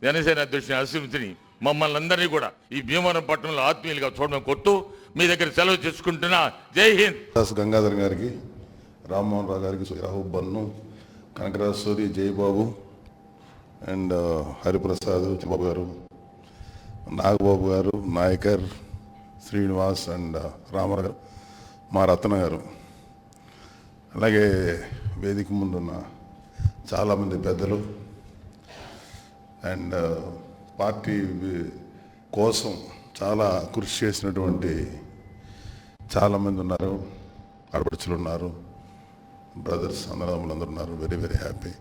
జనసేన అధ్యక్షుని ఆశీర్వదించి మమ్మల్ని అందరినీ కూడా ఈ భీమవరం పట్టణంలో ఆత్మీయులుగా చూడడం కొట్టు మీ దగ్గర సెలవు చేసుకుంటున్నా. జై హింద్. గంగాధర్ గారికి, రామ్మోహన్ రావు గారికి, రాహుల్ బన్ను, కనకరాజేశ్వరి, జయబాబు అండ్ హరిప్రసాద్, బాబు గారు, నాగబాబు గారు, నాయకర్, శ్రీనివాస్ అండ్ రామారావు గారు, మా రత్న గారు, అలాగే వేదిక ముందున్న చాలామంది పెద్దలు అండ్ పార్టీ కోసం చాలా కృషి చేసినటువంటి చాలామంది ఉన్నారు, ఆడపడుచులు ఉన్నారు, బ్రదర్స్ అన్నదమ్ములు అందరూ ఉన్నారు. Very very happy.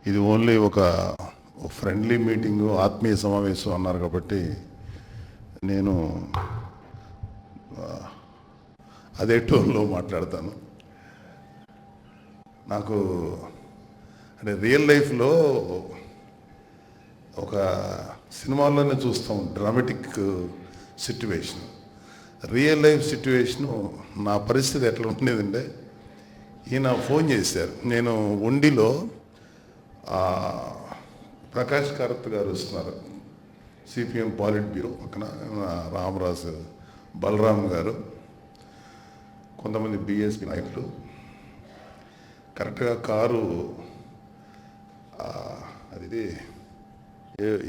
ఇది ఓన్లీ ఒక ఫ్రెండ్లీ మీటింగు, ఆత్మీయ సమావేశం అన్నారు కాబట్టి నేను అదే టోన్లో మాట్లాడతాను. నాకు అంటే రియల్ లైఫ్లో ఒక సినిమాల్లోనే చూస్తాం dramatic situation. Real life situation నా పరిస్థితి ఎట్లా ఉండేదంటే, ఈయన ఫోన్ చేశారు. నేను ఉండిలో ప్రకాష్ కారత్ గారు వస్తున్నారు, సిపిఎం పాలిట్ బ్యూరో పక్కన రామరాజు, బలరాం గారు, కొంతమంది బిఎస్పి నాయకులు. కరెక్ట్గా కారు అది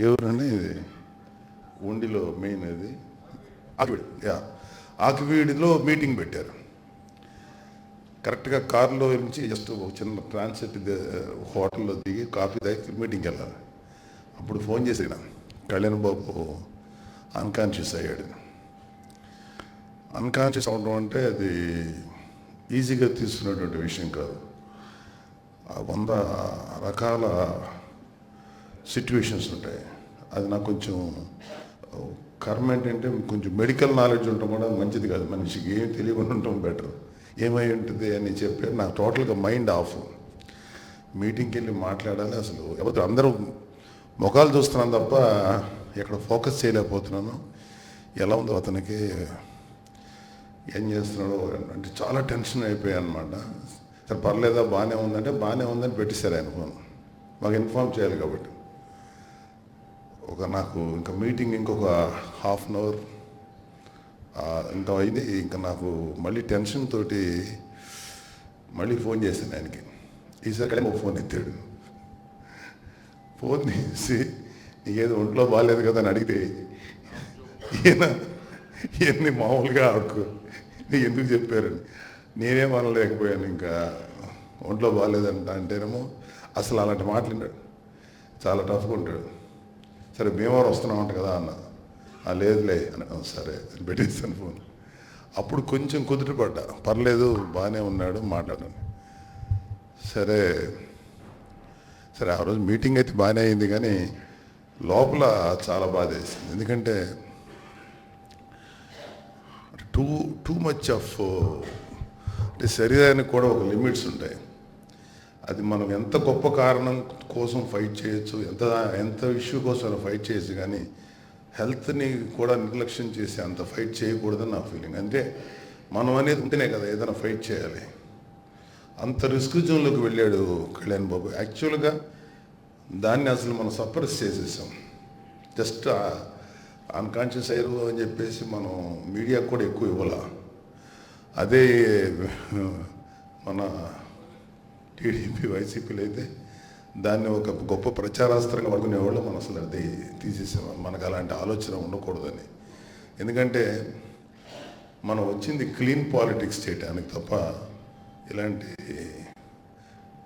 ఎవరండి, ఇది ఉండిలో మెయిన్ అది ఆకివీడిలో మీటింగ్ పెట్టారు. కరెక్ట్గా కారులో నుంచి జస్ట్ ఒక చిన్న ట్రాన్సిట్ హోటల్లో దిగి కాఫీ తాగి మీటింగ్కి వెళ్ళాలి. అప్పుడు ఫోన్ చేసిన కళ్యాణ్ బాబు అన్కాన్షియస్ అయ్యాడు. అన్కాన్షియస్ అవడం అంటే అది ఈజీగా తీసుకునేటువంటి విషయం కాదు. 100 రకాల సిట్యువేషన్స్ ఉంటాయి. అది నాకు కొంచెం కర్మ ఏంటంటే కొంచెం మెడికల్ నాలెడ్జ్ ఉండటం కూడా మంచిది కాదు. మనిషికి ఏం తెలియకుండా ఉండటం బెటర్. ఏమై ఉంటుంది అని చెప్పి నాకు టోటల్గా మైండ్ ఆఫ్. మీటింగ్కి వెళ్ళి మాట్లాడాలి, అసలు ఎవరు అందరూ ముఖాలు చూస్తున్నాను తప్ప ఎక్కడ ఫోకస్ చేయలేకపోతున్నాను. ఎలా ఉందో అతనికి, ఏం చేస్తున్నాడో అంటే చాలా టెన్షన్ అయిపోయాయి అనమాట. సరే పర్లేదా, బాగానే ఉందంటే బాగానే ఉందని పెట్టేశారు ఆయన ఫోన్. మాకు ఇన్ఫార్మ్ చేయాలి కాబట్టి నాకు ఇంకా మీటింగ్ ఇంకొక ½ అన్ అవర్ ఇంకా అయింది. ఇంకా నాకు మళ్ళీ టెన్షన్ తోటి మళ్ళీ ఫోన్ చేశాను ఆయనకి. ఈసారి ఒక ఫోన్ ఎత్తాడు. ఫోన్ తీసి నీకేదో ఒంట్లో బాగాలేదు కదా అని అడిగితే ఇవన్నీ మామూలుగా ఆడుకో, నీకు ఎందుకు చెప్పారని నేనేం అనలేకపోయాను. ఇంకా ఒంట్లో బాగాలేదంట అంటేనేమో అసలు అలాంటి మాటలు విన్నాడు. చాలా టఫ్గా ఉంటాడు. సరే భీమవరం వస్తున్నామంట కదా అన్న. లేదులే అని, సరే అని పెట్టేస్తాను ఫోన్. అప్పుడు కొంచెం కుదుటపడ్డా, పర్లేదు బాగానే ఉన్నాడు మాట్లాడాను. సరే ఆ రోజు మీటింగ్ అయితే బాగానే అయింది, కానీ లోపల చాలా బాధ వేసింది. ఎందుకంటే టూ మచ్ ఆఫ్ అంటే శరీరానికి కూడా ఒక లిమిట్స్ ఉంటాయి. అది మనం ఎంత గొప్ప కారణం కోసం ఫైట్ చేయొచ్చు, ఎంత ఇష్యూ కోసం ఫైట్ చేయొచ్చు, కానీ హెల్త్ని కూడా నిర్లక్ష్యం చేసి అంత ఫైట్ చేయకూడదని నా ఫీలింగ్. అంటే మనం అనేది ఉంటేనే కదా ఏదైనా ఫైట్ చేయాలి. అంత రిస్క్ జోన్లోకి వెళ్ళాడు కళ్యాణ్ బాబు. యాక్చువల్గా దాన్ని అసలు మనం సప్రెస్ చేసేసాం. జస్ట్ అన్కాన్షియస్ అయ్యారు అని చెప్పేసి మనం మీడియాకు కూడా ఎక్కువ ఇవ్వాల. అదే మన టీడీపీ వైసీపీలు అయితే దాన్ని ఒక గొప్ప ప్రచారాస్త్రంగా పడుకునేవాళ్ళు. మనం అసలు అది తీసేసాం. మనకు అలాంటి ఆలోచన ఉండకూడదని. ఎందుకంటే మనం వచ్చింది క్లీన్ పాలిటిక్స్ చేయడానికి తప్ప ఇలాంటి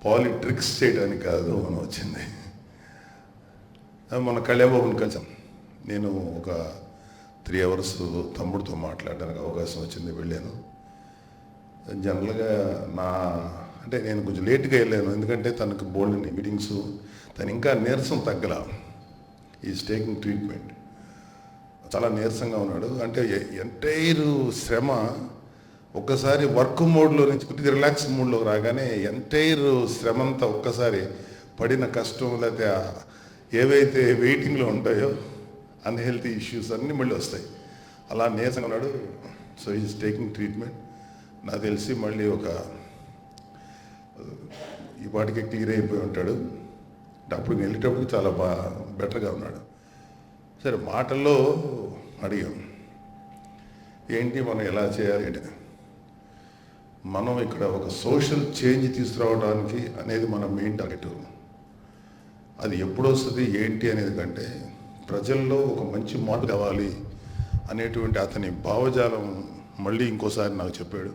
పాలిట్రిక్స్ చేయడానికి కాదు మనం వచ్చింది. మన కళ్యాణ్ బాబుని కలిసాం. నేను ఒక 3 hours తమ్ముడితో మాట్లాడడానికి అవకాశం వచ్చింది, వెళ్ళాను. జనరల్గా అంటే నేను కొంచెం లేట్గా వెళ్ళాను, ఎందుకంటే తనకు బోల్డ్ మీటింగ్స్, తను ఇంకా నీరసం తగ్గల. Is taking treatment. చాలా నీరసంగా ఉన్నాడు. అంటే ఎంటైర్ శ్రమ ఒక్కసారి వర్క్ మోడ్లో నుంచి కొద్దిగా రిలాక్స్ మోడ్లోకి రాగానే ఎంటైర్ శ్రమ అంతా ఒక్కసారి పడిన కష్టం, లేకపోతే ఏవైతే వెయిటింగ్లో ఉంటాయో అన్హెల్తీ ఇష్యూస్ అన్నీ మళ్ళీ వస్తాయి. అలా నీరసంగా ఉన్నాడు. So is taking treatment. నాకు తెలిసి మళ్ళీ ఈ పాటికి క్లియర్ అయిపోయి ఉంటాడు. అప్పుడు వెళ్ళేటప్పుడు చాలా బెటర్గా ఉన్నాడు. సరే, మాటల్లో అడిగాం, ఏంటి మనం ఎలా చేయాలి అంటే, మనం ఇక్కడ ఒక సోషల్ చేంజ్ తీసుకురావడానికి అనేది మన మెయిన్ టార్గెట్. అది ఎప్పుడు వస్తుంది ఏంటి అనేది కంటే ప్రజల్లో ఒక మంచి మార్పు కావాలి అనేటువంటి అతని భావజాలం మళ్ళీ ఇంకోసారి నాకు చెప్పాడు.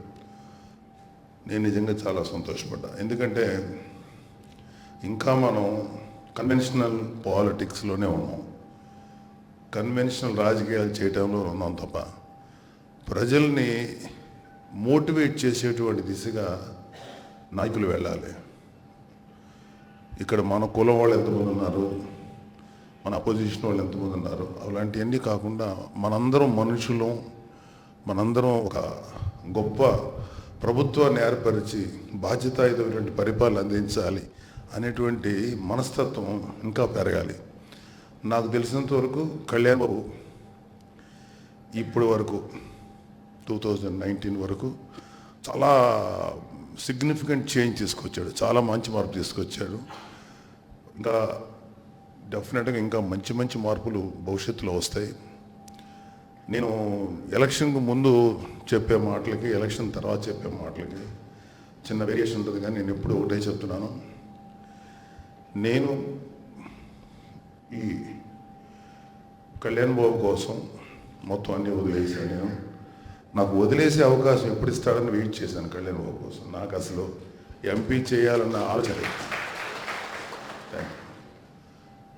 నేను నిజంగా చాలా సంతోషపడ్డా. ఎందుకంటే ఇంకా మనం కన్వెన్షనల్ పాలిటిక్స్లోనే ఉన్నాం, కన్వెన్షనల్ రాజకీయాలు చేయటంలో ఉన్నాం తప్ప ప్రజల్ని మోటివేట్ చేసేటువంటి దిశగా నాయకులు వెళ్ళాలి. ఇక్కడ మన కులం వాళ్ళు ఎంతమంది ఉన్నారు, మన అపోజిషన్ వాళ్ళు ఎంతమంది ఉన్నారు, అలాంటివన్నీ కాకుండా మనందరం మనుషులం, మనందరం ఒక గొప్ప ప్రభుత్వాన్ని ఏర్పరిచి బాధ్యతాయుతమైనటువంటి పరిపాలన అందించాలి అనేటువంటి మనస్తత్వం ఇంకా పెరగాలి. నాకు తెలిసినంత వరకు కళ్యాణ్ బాబు ఇప్పటి వరకు 2019 వరకు చాలా సిగ్నిఫికెంట్ చేంజ్ తీసుకొచ్చాడు, చాలా మంచి మార్పు తీసుకొచ్చాడు. ఇంకా డెఫినెట్గా ఇంకా మంచి మంచి మార్పులు భవిష్యత్తులో వస్తాయి. నేను ఎలక్షన్కు ముందు చెప్పే మాటలకి, ఎలక్షన్ తర్వాత చెప్పే మాటలకి చిన్న వేరియేషన్ ఉంటుంది, కానీ నేను ఎప్పుడు ఒకటే చెప్తున్నాను. నేను ఈ కళ్యాణ్ బాబు కోసం మొత్తం అన్నీ వదిలేసాను. నేను నాకు వదిలేసే అవకాశం ఎప్పుడు ఇస్తాడని వెయిట్ చేశాను కళ్యాణ్ బాబు కోసం. నాకు అసలు ఎంపీ చేయాలన్న ఆలోచన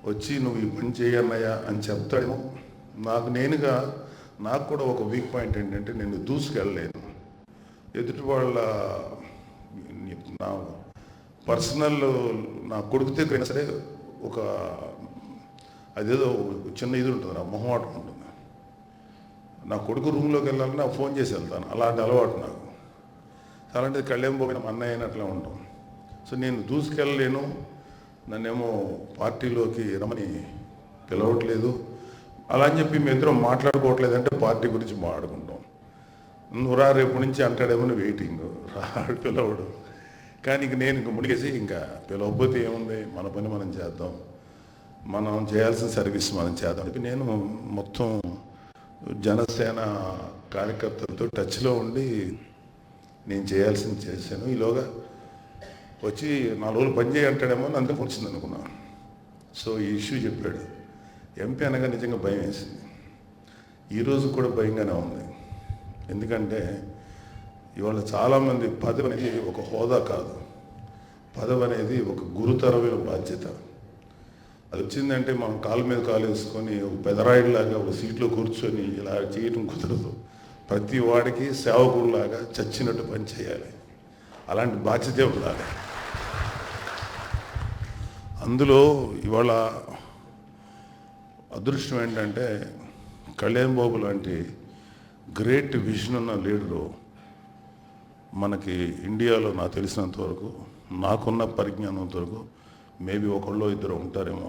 వచ్చి నువ్వు ఈ పని చేయన్నయ్యా అని చెప్తాడేమో. నాకు కూడా ఒక వీక్ పాయింట్ ఏంటంటే నేను దూసుకెళ్ళలేను. ఎదుటి వాళ్ళ నా పర్సనల్ నా కొడుకు దగ్గర సరే అదేదో చిన్న ఇది ఉంటుంది, నా మొహమాటం ఉంటుంది. నా కొడుకు రూమ్లోకి వెళ్ళాలని నాకు ఫోన్ చేసి వెళ్తాను, అలాంటి అలవాటు నాకు. అలాంటిది కళ్యాణ్ బాబు అన్నయ్య అయినట్లే ఉంటాం. సో నేను దూసుకెళ్ళలేను, నన్నేమో పార్టీలోకి రమని పిలవట్లేదు అలా అని చెప్పి మేము ఇద్దరం మాట్లాడుకోవట్లేదంటే పార్టీ గురించి మాట్లాడుకుంటాం. నువ్వు రేపు నుంచి అంటాడేమో వెయిటింగ్, రాడు పిలవడు. కానీ నేను ఇంక ముడిగేసి ఇంకా పిలవకపోతే ఏముంది, మన పని మనం చేద్దాం, మనం చేయాల్సిన సర్వీస్ మనం చేద్దాం చెప్పి నేను మొత్తం జనసేన కార్యకర్తలతో టచ్లో ఉండి నేను చేయాల్సింది చేశాను. ఈలోగా వచ్చి 4 రోజులు పని చేయి అంటాడేమో అని అందుకే వచ్చింది అనుకున్నాను. సో ఈ ఇష్యూ చెప్పాడు. ఎంపీ అనగా నిజంగా భయం వేసింది. ఈరోజు కూడా భయంగానే ఉంది. ఎందుకంటే ఇవాళ చాలామంది పదవి అనేది ఒక హోదా కాదు, పదవి అనేది ఒక గురుతరమైన బాధ్యత. అది వచ్చిందంటే మనం కాలు మీద కాలు వేసుకొని ఒక పెదరాయిలాగా ఒక సీట్లో కూర్చొని ఇలా చేయటం కుదరదు. ప్రతి వాడికి సేవకుడిలాగా చచ్చినట్టు పని చేయాలి, అలాంటి బాధ్యతే ఉండాలి. అందులో ఇవాళ అదృష్టం ఏంటంటే కళ్యాణ్ బాబు లాంటి గ్రేట్ విజన్ ఉన్న లీడరు మనకి ఇండియాలో నాకు తెలిసినంత వరకు, నాకున్న పరిజ్ఞానంత వరకు మేబీ ఒకళ్ళు ఇద్దరు ఉంటారేమో.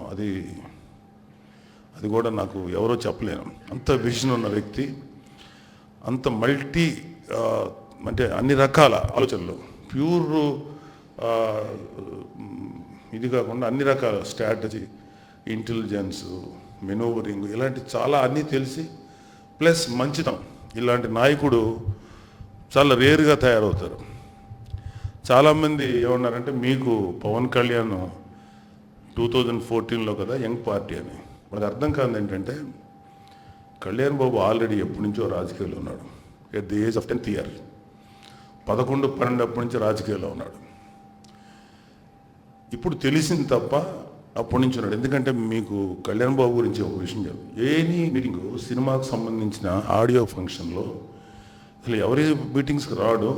అది కూడా నాకు ఎవరో చెప్పలేను. అంత విజన్ ఉన్న వ్యక్తి, అంత మల్టీ అంటే అన్ని రకాల ఆలోచనలు, ప్యూర్ ఇది కాకుండా అన్ని రకాల స్ట్రాటజీ, ఇంటెలిజెన్స్, మెనూవరింగ్, ఇలాంటి చాలా అన్నీ తెలిసి ప్లస్ మంచితనం. ఇలాంటి నాయకుడు చాలా రేరుగా తయారవుతారు. చాలామంది ఏమన్నారంటే మీకు పవన్ కళ్యాణ్ 2014లో కదా యంగ్ పార్టీ అని. వాళ్ళకి అర్థం కాదు ఏంటంటే కళ్యాణ్ బాబు ఆల్రెడీ ఎప్పటి నుంచో రాజకీయాల్లో ఉన్నాడు. At the age of 10th year 11-12 అప్పటి నుంచి రాజకీయాల్లో ఉన్నాడు. ఇప్పుడు తెలిసింది తప్ప అప్పటి నుంచి ఉన్నాడు. ఎందుకంటే మీకు కళ్యాణ్ బాబు గురించి ఒక విషయం చెప్పు. ఏనీ మీటింగ్ సినిమాకు సంబంధించిన ఆడియో ఫంక్షన్లో అసలు ఎవరి మీటింగ్స్కి రాడు,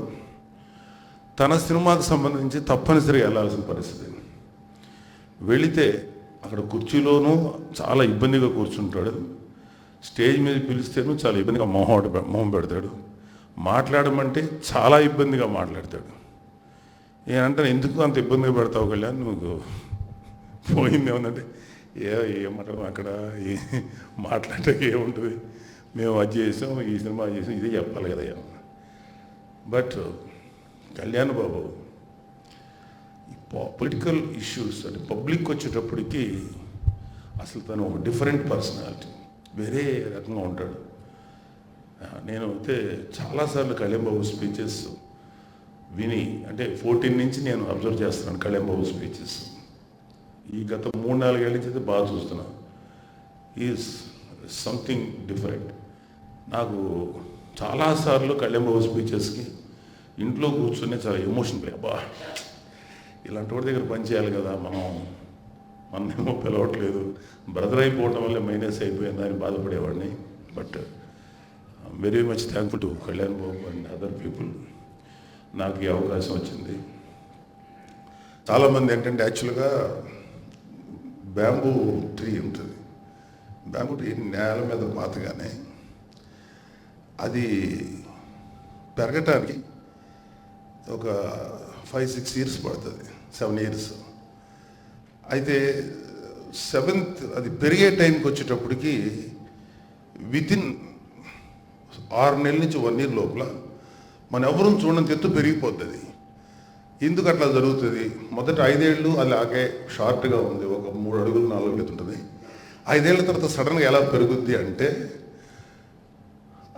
తన సినిమాకు సంబంధించి తప్పనిసరిగా వెళ్ళాల్సిన పరిస్థితి. వెళితే అక్కడ కుర్చీలోనూ చాలా ఇబ్బందిగా కూర్చుంటాడు, స్టేజ్ మీద పిలిస్తేనూ చాలా ఇబ్బందిగా మొహం పెడతాడు, మాట్లాడమంటే చాలా ఇబ్బందిగా మాట్లాడతాడు. నేనంటే ఎందుకు అంత ఇబ్బందిగా పెడతావు కళ్యాణ్, నువ్వు పోయింది ఏమన్నంటే ఏమంటారు అక్కడ మాట్లాడటాక ఏముంటుంది, మేము అది చేసాం, ఈ సినిమా చేసాం, ఇదే చెప్పాలి కదా. But Kalyan Babu political issues అంటే పబ్లిక్ వచ్చేటప్పటికి అసలు తను ఒక డిఫరెంట్ పర్సనాలిటీ, వేరే రకంగా ఉంటాడు. నేను అయితే చాలాసార్లు కళ్యాణ్ బాబు స్పీచెస్ విని, అంటే 14 నుంచి నేను అబ్జర్వ్ చేస్తున్నాను కళ్యాణ్ బాబు స్పీచెస్. ఈ గత 3-4 ఏళ్ళ నుంచి అయితే బాగా చూస్తున్నా. Is something different. నాకు చాలాసార్లు కళ్యాణ్ బాబు స్పీచెస్కి ఇంట్లో కూర్చొని చాలా ఎమోషన్ పోయి, అబ్బా ఇలాంటి వాడి దగ్గర పని చేయాలి కదా, మనమేమో పిలవట్లేదు, బ్రదర్ అయిపోవడం వల్ల మైనస్ అయిపోయిందని బాధపడేవాడిని. But very much thankful to Kalyan Babu and other people నాకు ఈ అవకాశం వచ్చింది. చాలామంది ఏంటంటే యాక్చువల్గా బ్యాంబూ ట్రీ ఉంటుంది, బ్యాంబూ ట్రీ నేల మీద పాతగానే అది పెరగటానికి ఒక 5-6 years పడుతుంది, 7 years. అయితే 7th అది పెరిగే టైంకి వచ్చేటప్పటికి వితిన్ 6 నెలల నుంచి 1 year లోపల మనం ఎవరూ చూడని ఎత్తు పెరిగిపోతుంది. ఎందుకు అట్లా జరుగుతుంది? మొదట 5 ఏళ్ళు అలాగే షార్ట్గా ఉంది, ఒక 3 అడుగులు 4 అడుగులు ఉంటుంది. 5 ఏళ్ల తర్వాత సడన్గా ఎలా పెరుగుద్ది అంటే,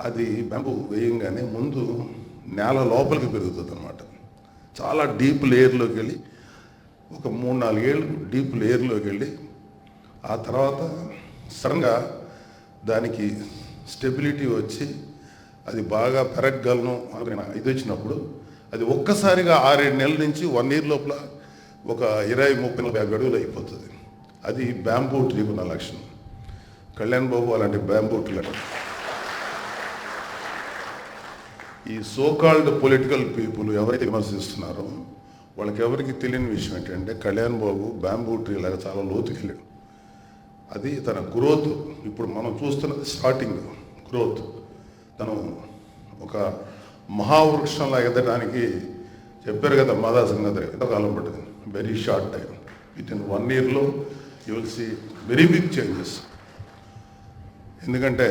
అది బ్యాంబూ వేయంగానే ముందు నేల లోపలికి పెరుగుతుంది అన్నమాట. చాలా డీప్ లేయర్లోకి వెళ్ళి ఒక 3-4 ఏళ్ళు డీప్ లేయర్లోకి వెళ్ళి ఆ తర్వాత సడన్గా దానికి స్టెబిలిటీ వచ్చి అది బాగా పెరగగలను ఇది వచ్చినప్పుడు అది ఒక్కసారిగా 6-7 నెలల నుంచి 1 year లోపల ఒక 20-30-50 అడుగులు అయిపోతుంది. అది బ్యాంబూ ట్రీకి ఉన్న లక్షణం. కళ్యాణ్ బాబు అలాంటి బ్యాంబూ ట్రీ. ఈ సోకాల్డ్ పొలిటికల్ పీపుల్ ఎవరైతే విమర్శిస్తున్నారో వాళ్ళకి ఎవరికి తెలియని విషయం ఏంటంటే కళ్యాణ్ బాబు బ్యాంబూ ట్రీ లాగా చాలా లోతుకి వెళ్ళాడు. అది తన గ్రోత్ ఇప్పుడు మనం చూస్తున్నది స్టార్టింగ్ గ్రోత్. తను ఒక మహావృక్షంలా ఎదగడానికి చెప్పారు కదా మాదా సంగతి, ఎంతకాలం పడుతుంది, very short time, with in 1 yearలో you will see very big changes. ఎందుకంటే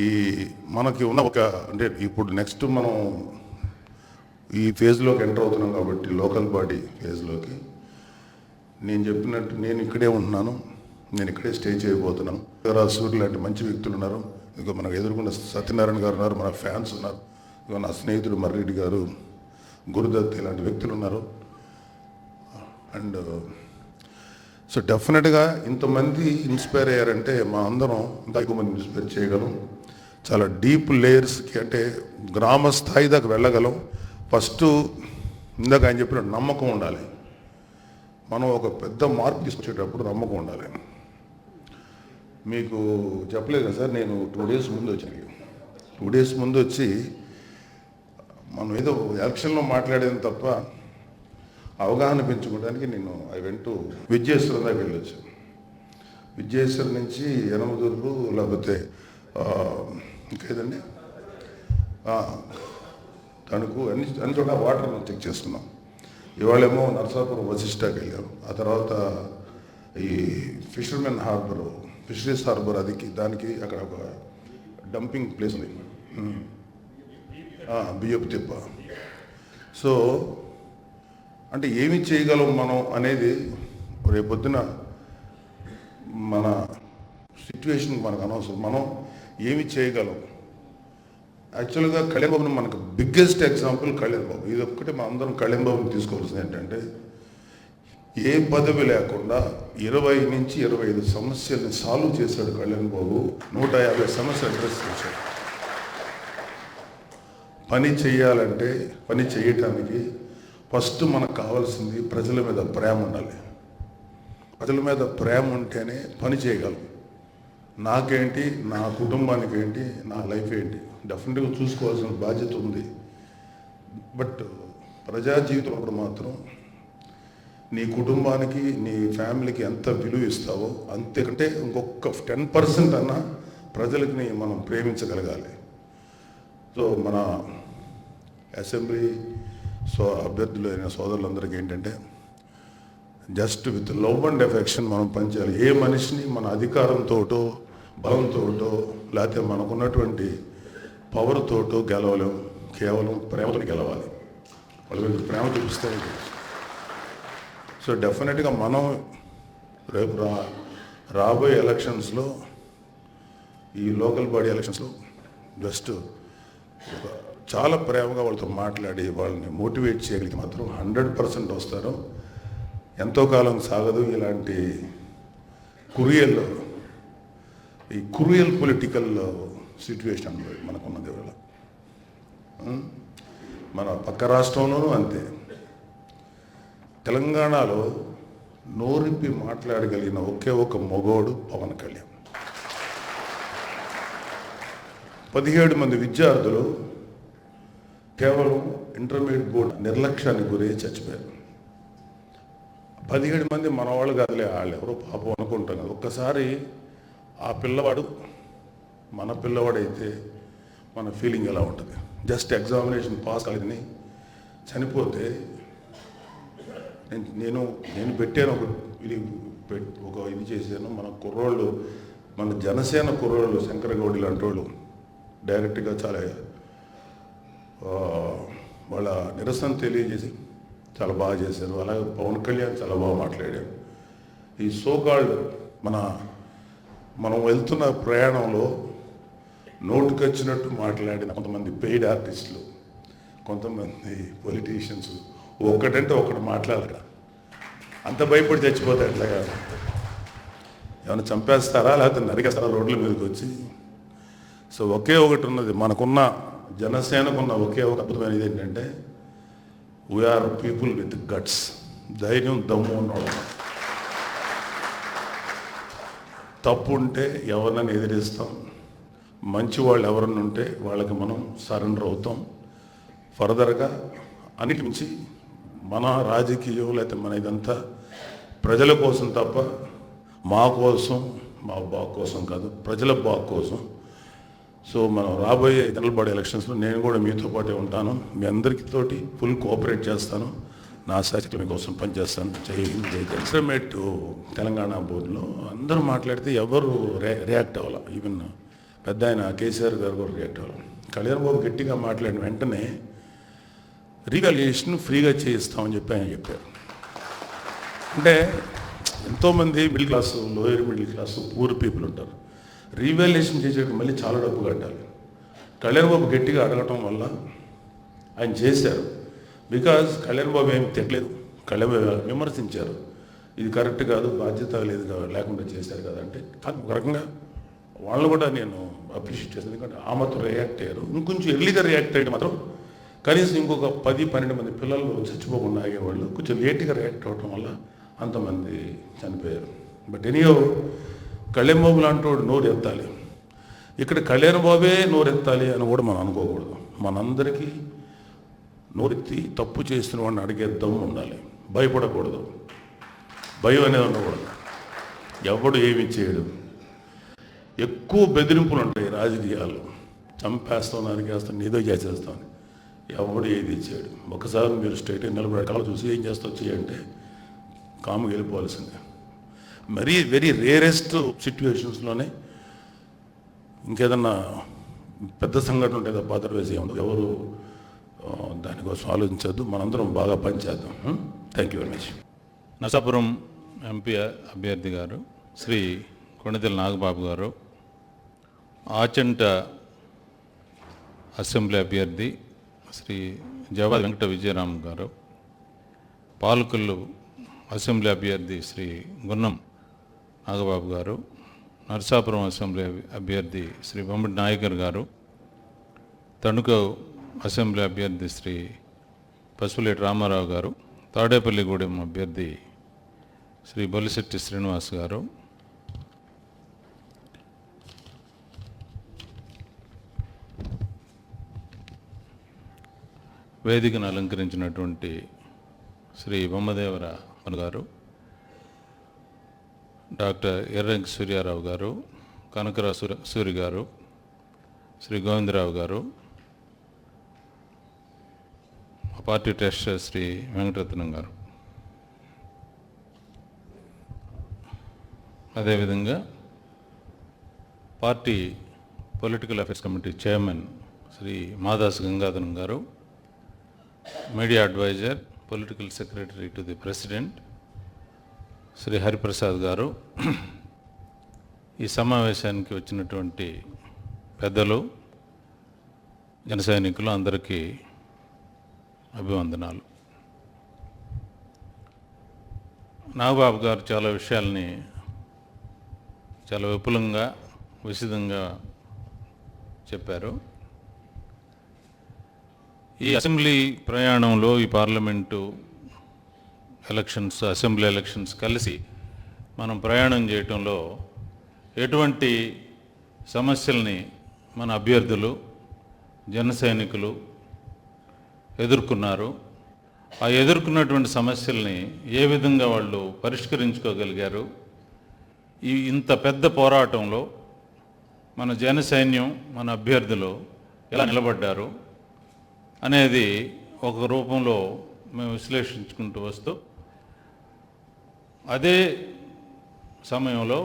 ఈ మనకి ఉన్న ఒక అంటే ఇప్పుడు నెక్స్ట్ మనం ఈ ఫేజ్లోకి ఎంటర్ అవుతున్నాం కాబట్టి లోకల్ బాడీ ఫేజ్లోకి నేను చెప్పినట్టు నేను ఇక్కడే ఉంటున్నాను, నేను ఇక్కడే స్టే చేయబోతున్నాను. సూర్యులు లాంటి మంచి వ్యక్తులు ఉన్నారు, ఇక మనకు ఎదుర్కొన్న సత్యనారాయణ గారు ఉన్నారు, మన ఫ్యాన్స్ ఉన్నారు, ఇక నా స్నేహితుడు మర్రెడ్డి గారు, గురుదత్ ఇలాంటి వ్యక్తులు ఉన్నారు. అండ్ సో డెఫినెట్గా ఇంతమంది ఇన్స్పైర్ అయ్యారంటే మా అందరం ఇంకా ఎక్కువ మంది ఇన్స్పైర్ చేయగలం. చాలా డీప్ లేయర్స్కి అంటే గ్రామ స్థాయి దాకా వెళ్ళగలం. ఫస్ట్ ఇందాక ఆయన చెప్పిన నమ్మకం ఉండాలి. మనం ఒక పెద్ద మార్పు తీసుకొచ్చేటప్పుడు నమ్మకం ఉండాలి. మీకు చెప్పలేదు కదా సార్, నేను 2 days ముందు వచ్చాను. 2 days ముందు వచ్చి మనం ఏదో ఎలక్షన్లో మాట్లాడేది తప్ప అవగాహన పెంచుకోవడానికి నేను ఐ వెంట్ టు విజయేశ్వరం దాకా వెళ్ళొచ్చాను. విజయేశ్వరం నుంచి యనమదుర్రు లేకపోతే ఇంకేదండి తణుకు అన్ని చోట్ల వాటర్ చెక్ చేసుకున్నాం. ఇవాళేమో నర్సాపురం వశిష్ఠకి వెళ్ళాం. ఆ తర్వాత ఈ ఫిషర్మెన్ హార్బర్, ఫిషరీస్ హార్బర్ దానికి అక్కడ ఒక డంపింగ్ ప్లేస్ ఉంది, బియ్యపు తిప్ప. సో అంటే ఏమి చేయగలం మనం అనేది రేపొద్దున మన సిచ్యువేషన్ మనకు అనవసరం. మనం ఏమి చేయగలం. యాక్చువల్గా కళ్యాణ్ బాబుని మనకు బిగ్గెస్ట్ ఎగ్జాంపుల్ కళ్యాణ్ బాబు. ఇది ఒక్కటే మనం అందరం కళ్యాణ్ బాబుని తీసుకోవాల్సింది ఏంటంటే ఏ పదవి లేకుండా 20 నుంచి 25 సమస్యల్ని సాల్వ్ చేశాడు కళ్యాణ్ బాబు. 150 సమస్యలు అడ్రస్ చేశాడు. పని చేయాలంటే పని చేయటానికి ఫస్ట్ మనకు కావాల్సింది ప్రజల మీద ప్రేమ ఉండాలి. ప్రజల మీద ప్రేమ ఉంటేనే పని చేయగలం. నాకేంటి, నా కుటుంబానికి ఏంటి, నా లైఫ్ ఏంటి డెఫినెట్గా చూసుకోవాల్సిన బాధ్యత ఉంది. బట్ ప్రజా జీవితంలో మాత్రం నీ కుటుంబానికి, నీ ఫ్యామిలీకి ఎంత విలువ ఇస్తావో అంతేకంటే ఇంకొక 10% అన్నా ప్రజలకి మనం ప్రేమించగలగాలి. సో మన అసెంబ్లీ అభ్యర్థులు అయిన సోదరులందరికీ ఏంటంటే just with love and affection మనం పనిచేయాలి. ఏ మనిషిని మన అధికారంతోటో బలంతోటో లేకపోతే మనకున్నటువంటి పవర్తోటో గెలవలేం. కేవలం ప్రేమతో గెలవాలి. వాళ్ళకి ప్రేమ చూపిస్తే. సో డెఫినెట్గా మనం రేపు రాబోయే ఎలక్షన్స్లో, ఈ లోకల్ బాడీ ఎలక్షన్స్లో జస్ట్ చాలా ప్రేమగా వాళ్ళతో మాట్లాడి వాళ్ళని మోటివేట్ చేయగలిగితే మాత్రం 100% వస్తారు. ఎంతో కాలం సాగదు ఇలాంటి క్రూయల్ పొలిటికల్ సిచ్యువేషన్ మనకున్నది. వేళ మన పక్క రాష్ట్రంలోనూ అంతే. తెలంగాణలో నోరిప్పి మాట్లాడగలిగిన ఒకే ఒక మగోడు పవన్ కళ్యాణ్. 17 మంది విద్యార్థులు కేవలం ఇంటర్మీడియట్ బోర్డు నిర్లక్ష్యానికి గురై చచ్చిపోయారు. 17 మంది మన వాళ్ళు కాదులే, వాళ్ళు ఎవరో పాపం అనుకుంటాం కదా. ఒక్కసారి ఆ పిల్లవాడు మన పిల్లవాడైతే మన ఫీలింగ్ ఎలా ఉంటుంది? జస్ట్ ఎగ్జామినేషన్ పాస్ కాలేదని చనిపోతే నేను పెట్టాను ఒక ఇది చేశాను. మన కుర్రోళ్ళు, మన జనసేన కుర్రోళ్ళు, శంకరగౌడి లాంటి వాళ్ళు డైరెక్ట్గా చాలా వాళ్ళ నిరసన తెలియజేసి చాలా బాగా చేశారు. అలాగే పవన్ కళ్యాణ్ చాలా బాగా మాట్లాడారు. ఈ సోకాల్డ్ మనం వెళ్తున్న ప్రయాణంలో నోటుకొచ్చినట్టు మాట్లాడిన కొంతమంది పెయిడ్ ఆర్టిస్టులు, కొంతమంది పొలిటీషియన్స్ ఒక్కటంటే ఒకటి మాట్లాడరా, అంత భయపడి చచ్చిపోతారు. ఎట్లాగా ఏమైనా చంపేస్తారా లేకపోతే నరికేస్తారా రోడ్ల మీదకి వచ్చి? సో ఒకే ఒకటి ఉన్నది, మనకున్న జనసేనకున్న ఒకే ఒక అద్భుతమైనది ఏంటంటే వీఆర్ పీపుల్ విత్ గట్స్. ధైర్యం, దమ్ము ఉన్నవాడు. తప్పు ఉంటే ఎవరినైనా ఎదిరిస్తాం. మంచి వాళ్ళు ఎవరన్నా ఉంటే వాళ్ళకి మనం సరెండర్ అవుతాం. ఫర్దర్గా అన్నిటి నుంచి మన రాజకీయం లేకపోతే మన ఇదంతా ప్రజల కోసం తప్ప మా కోసం, మా బాగు కోసం కాదు, ప్రజల బాగు కోసం. సో మనం రాబోయే జనరల్ బాడీ ఎలక్షన్స్లో నేను కూడా మీతో పాటే ఉంటాను. మీ అందరికీ తోటి ఫుల్ కోఆపరేట్ చేస్తాను. నా శాఖ మీకోసం పనిచేస్తాను. జై హింద్, జై జగన్. ఎస్టిమేట్ తెలంగాణ బోర్డులో అందరూ మాట్లాడితే ఎవరు రియాక్ట్ అవ్వాలి. ఈవెన్ పెద్ద ఆయన కేసీఆర్ గారు కూడా రియాక్ట్ అవ్వాలి. కళ్యాణ్ బాబు గట్టిగా మాట్లాడిన వెంటనే రీవాల్యుయేషన్ ఫ్రీగా చేయిస్తామని చెప్పి ఆయన చెప్పారు. అంటే ఎంతోమంది middle class, lower middle class, poor people ఉంటారు. రీవాల్యుయేషన్ చేసేటప్పుడు మళ్ళీ చాలా డబ్బు కట్టాలి. కళ్యాణ్ బాబు గట్టిగా అడగటం వల్ల ఆయన చేశారు. బికాజ్ కళ్యాణ్ బాబు ఏమి తిట్టలేదు, కళ్యాణ్ బాబు విమర్శించారు. ఇది కరెక్ట్ కాదు, బాధ్యత లేదు లేకుండా చేశారు కదా అంటే ఒక రకంగా వాళ్ళు కూడా నేను అప్రిషియేట్ చేశాను. ఎందుకంటే ఆ మాత్రం రియాక్ట్ అయ్యారు. ఇంకొంచెం ఎర్లీగా రియాక్ట్ అయ్యడం మాత్రం కనీసం ఇంకొక 10-12 మంది పిల్లలు చచ్చిపోకుండా ఆగేవాళ్ళు. కొంచెం లేట్గా రియాక్ట్ అవ్వడం వల్ల అంతమంది చనిపోయారు. బట్ ఎనీయో కళ్యాణ్ బాబు లాంటి వాడు నోరు ఎత్తాలి. ఇక్కడ కళ్యాణ్ బాబే నోరెత్తాలి అని కూడా మనం అనుకోకూడదు. మనందరికీ నోరెత్తి తప్పు చేస్తున్న వాడిని అడిగే దమ్ము ఉండాలి. భయపడకూడదు, భయం అనేది ఉండకూడదు. ఎవడు ఏమి చేయడు. ఎక్కువ బెదిరింపులు ఉంటాయి రాజకీయాల్లో. చంపేస్తాం, నరికేస్తాం, ఏదో చేసేస్తాం. ఎవడు ఏది చేయడు. ఒకసారి మీరు స్ట్రైట్గా నిలబడే కాలం చూసి ఏం చేస్తావు చేయంటే కాముగా వెళ్ళిపోవాల్సిందే. మరీ వెరీ రేరెస్ట్ సిచ్యువేషన్స్లోనే ఇంకేదన్నా పెద్ద సంఘటన ఉంటే తప్ప అదర్వైజ్ ఏముంది. ఎవరు దానికోసం ఆలోచించద్దు. మనందరం బాగా పనిచేద్దాం. Thank you very much. Narasapuram MP అభ్యర్థి గారు శ్రీ కొణిదెల నాగబాబు గారు, ఆచంట అసెంబ్లీ అభ్యర్థి శ్రీ జవాది వెంకట విజయరామ్ గారు, పాలకొల్లు అసెంబ్లీ అభ్యర్థి శ్రీ గున్నం నాగబాబు గారు, నరసాపురం అసెంబ్లీ అభ్యర్థి శ్రీ బొమ్మడి నాయకర్ గారు, తణుకు అసెంబ్లీ అభ్యర్థి శ్రీ పసుపులేటి రామారావు గారు, తాడేపల్లిగూడెం అభ్యర్థి శ్రీ బొలిశెట్టి శ్రీనివాస్ గారు, వేదికను అలంకరించినటువంటి శ్రీ బొమ్మదేవర గారు, డాక్టర్ ఎర్రంకి సూర్యారావు గారు, కనకరా సూరి గారు, శ్రీ గోవిందరావు గారు, పార్టీ ట్రెషరర్ శ్రీ వెంకటరత్నం గారు, అదేవిధంగా party political affairs committee chairman Shri Madas Gangadharam గారు, media adviser, political secretary to the president Shri Hariprasad గారు, ఈ సమావేశానికి వచ్చినటువంటి పెద్దలు, జన సైనికులు అందరికీ అభివందనాలు. నాగబాబు గారు చాలా విషయాల్ని చాలా విపులంగా, విశదంగా చెప్పారు. ఈ అసెంబ్లీ ప్రయాణంలో, ఈ పార్లమెంటు ఎలక్షన్స్, అసెంబ్లీ ఎలక్షన్స్ కలిసి మనం ప్రయాణం చేయటంలో ఎటువంటి సమస్యల్ని మన అభ్యర్థులు, జన సైనికులు ఎదుర్కొన్నారు, ఆ ఎదుర్కొన్నటువంటి సమస్యల్ని ఏ విధంగా వాళ్ళు పరిష్కరించుకోగలిగారు, ఇంత పెద్ద పోరాటంలో మన జన సైన్యం, మన అభ్యర్థులు ఎలా నిలబడ్డారు అనేది ఒక రూపంలో మేము విశ్లేషించుకుంటూ వస్తూ, అదే సమయంలో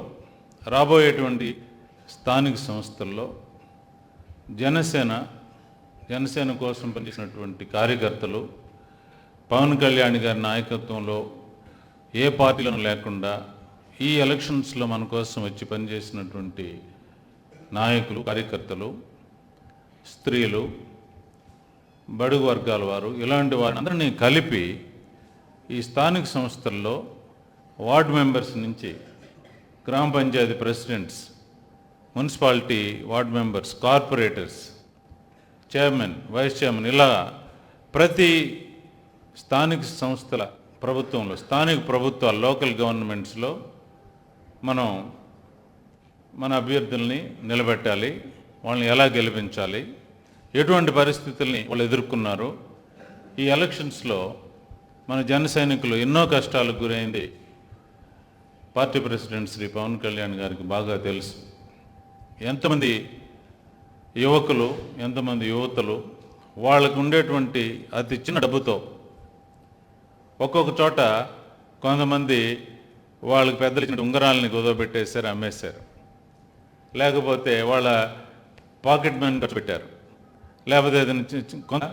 రాబోయేటువంటి స్థానిక సంస్థల్లో జనసేన కోసం పనిచేసినటువంటి కార్యకర్తలు, పవన్ కళ్యాణ్ గారి నాయకత్వంలో ఏ పార్టీలను లేకుండా ఈ ఎలక్షన్స్లో మన కోసం వచ్చి పనిచేసినటువంటి నాయకులు, కార్యకర్తలు, స్త్రీలు, బడుగు వర్గాల వారు, ఇలాంటి వారందరినీ కలిపి ఈ స్థానిక సంస్థల్లో వార్డు మెంబర్స్ నుంచి గ్రామ panchayat presidents, municipality ward members, corporators, chairman, vice chairman, ఇలా ప్రతి స్థానిక సంస్థల ప్రభుత్వంలో, స్థానిక ప్రభుత్వాలు, లోకల్ గవర్నమెంట్స్లో మనం మన అభ్యర్థుల్ని నిలబెట్టాలి, వాళ్ళని ఎలా గెలిపించాలి, ఎటువంటి పరిస్థితుల్ని వాళ్ళు ఎదుర్కొన్నారు. ఈ ఎలక్షన్స్లో మన జన సైనికులు ఎన్నో కష్టాలకు గురైంది పార్టీ ప్రెసిడెంట్ శ్రీ పవన్ కళ్యాణ్ గారికి బాగా తెలుసు. ఎంతమంది యువకులు, ఎంతమంది యువతలు వాళ్ళకు ఉండేటువంటి అతి చిన్న డబ్బుతో ఒక్కొక్క చోట కొంతమంది వాళ్ళకి పెద్దలు ఇచ్చిన ఉంగరాలని కుదవబెట్టేశారు, అమ్మేశారు, లేకపోతే వాళ్ళ పాకెట్ మనీ ఖర్చు పెట్టారు, లేకపోతే కొంత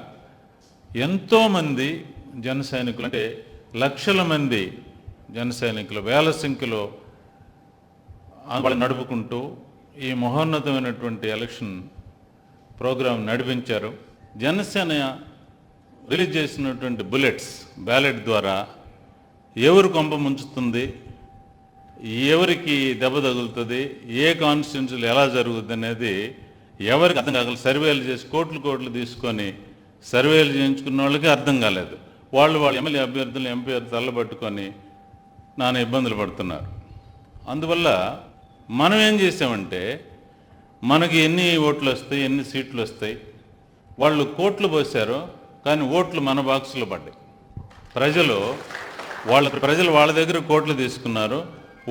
ఎంతోమంది జన సైనికులు, అంటే లక్షల మంది జన సైనికులు, వేల సంఖ్యలో వాళ్ళు నడుపుకుంటూ ఈ మహోన్నతమైనటువంటి ఎలక్షన్ ప్రోగ్రాం నడిపించారు. జనసేన రిలీజ్ చేసినటువంటి బుల్లెట్స్, బ్యాలెట్ ద్వారా ఎవరు కొంప ముంచుతుంది, ఎవరికి దెబ్బ తగులుతుంది, ఏ కాన్స్టిట్యున్సీలు ఎలా జరుగుతుంది అనేది ఎవరికి అర్థం కాగలదు. సర్వేలు చేసి కోట్లు తీసుకొని సర్వేలు చేయించుకున్న వాళ్ళకి అర్థం కాలేదు. వాళ్ళు ఎమ్మెల్యే అభ్యర్థులు, ఎంపీ తల్లబట్టుకొని నానా ఇబ్బందులు పడుతున్నారు. అందువల్ల మనం ఏం చేసామంటే, మనకి ఎన్ని ఓట్లు వస్తాయి, ఎన్ని సీట్లు వస్తాయి, వాళ్ళు కోట్లు పోసారు, కానీ ఓట్లు మన బాక్సులో పడ్డాయి. ప్రజలు వాళ్ళ దగ్గర కోట్లు తీసుకున్నారు,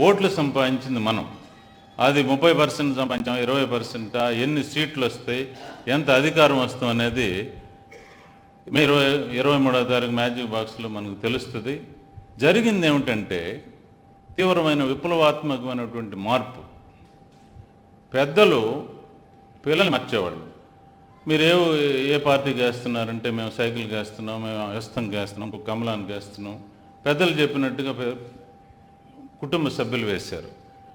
ఓట్లు సంపాదించింది మనం. అది 30% సంపాదించాం, 20%, ఎన్ని సీట్లు వస్తాయి, ఎంత అధికారం వస్తాం అనేది మే 23వ తారీఖు మ్యాజిక్ బాక్స్లో మనకు తెలుస్తుంది. జరిగింది ఏమిటంటే తీవ్రమైన విప్లవాత్మకమైనటువంటి మార్పు. పెద్దలు పిల్లలు మార్చేవాళ్ళు. మీరు ఏ పార్టీకి వేస్తున్నారంటే మేము సైకిల్కి వేస్తున్నాం, మేము వ్యస్తంకి వేస్తున్నాం, కమలానికి వేస్తున్నాం, పెద్దలు చెప్పినట్టుగా కుటుంబ సభ్యులు వేశారు.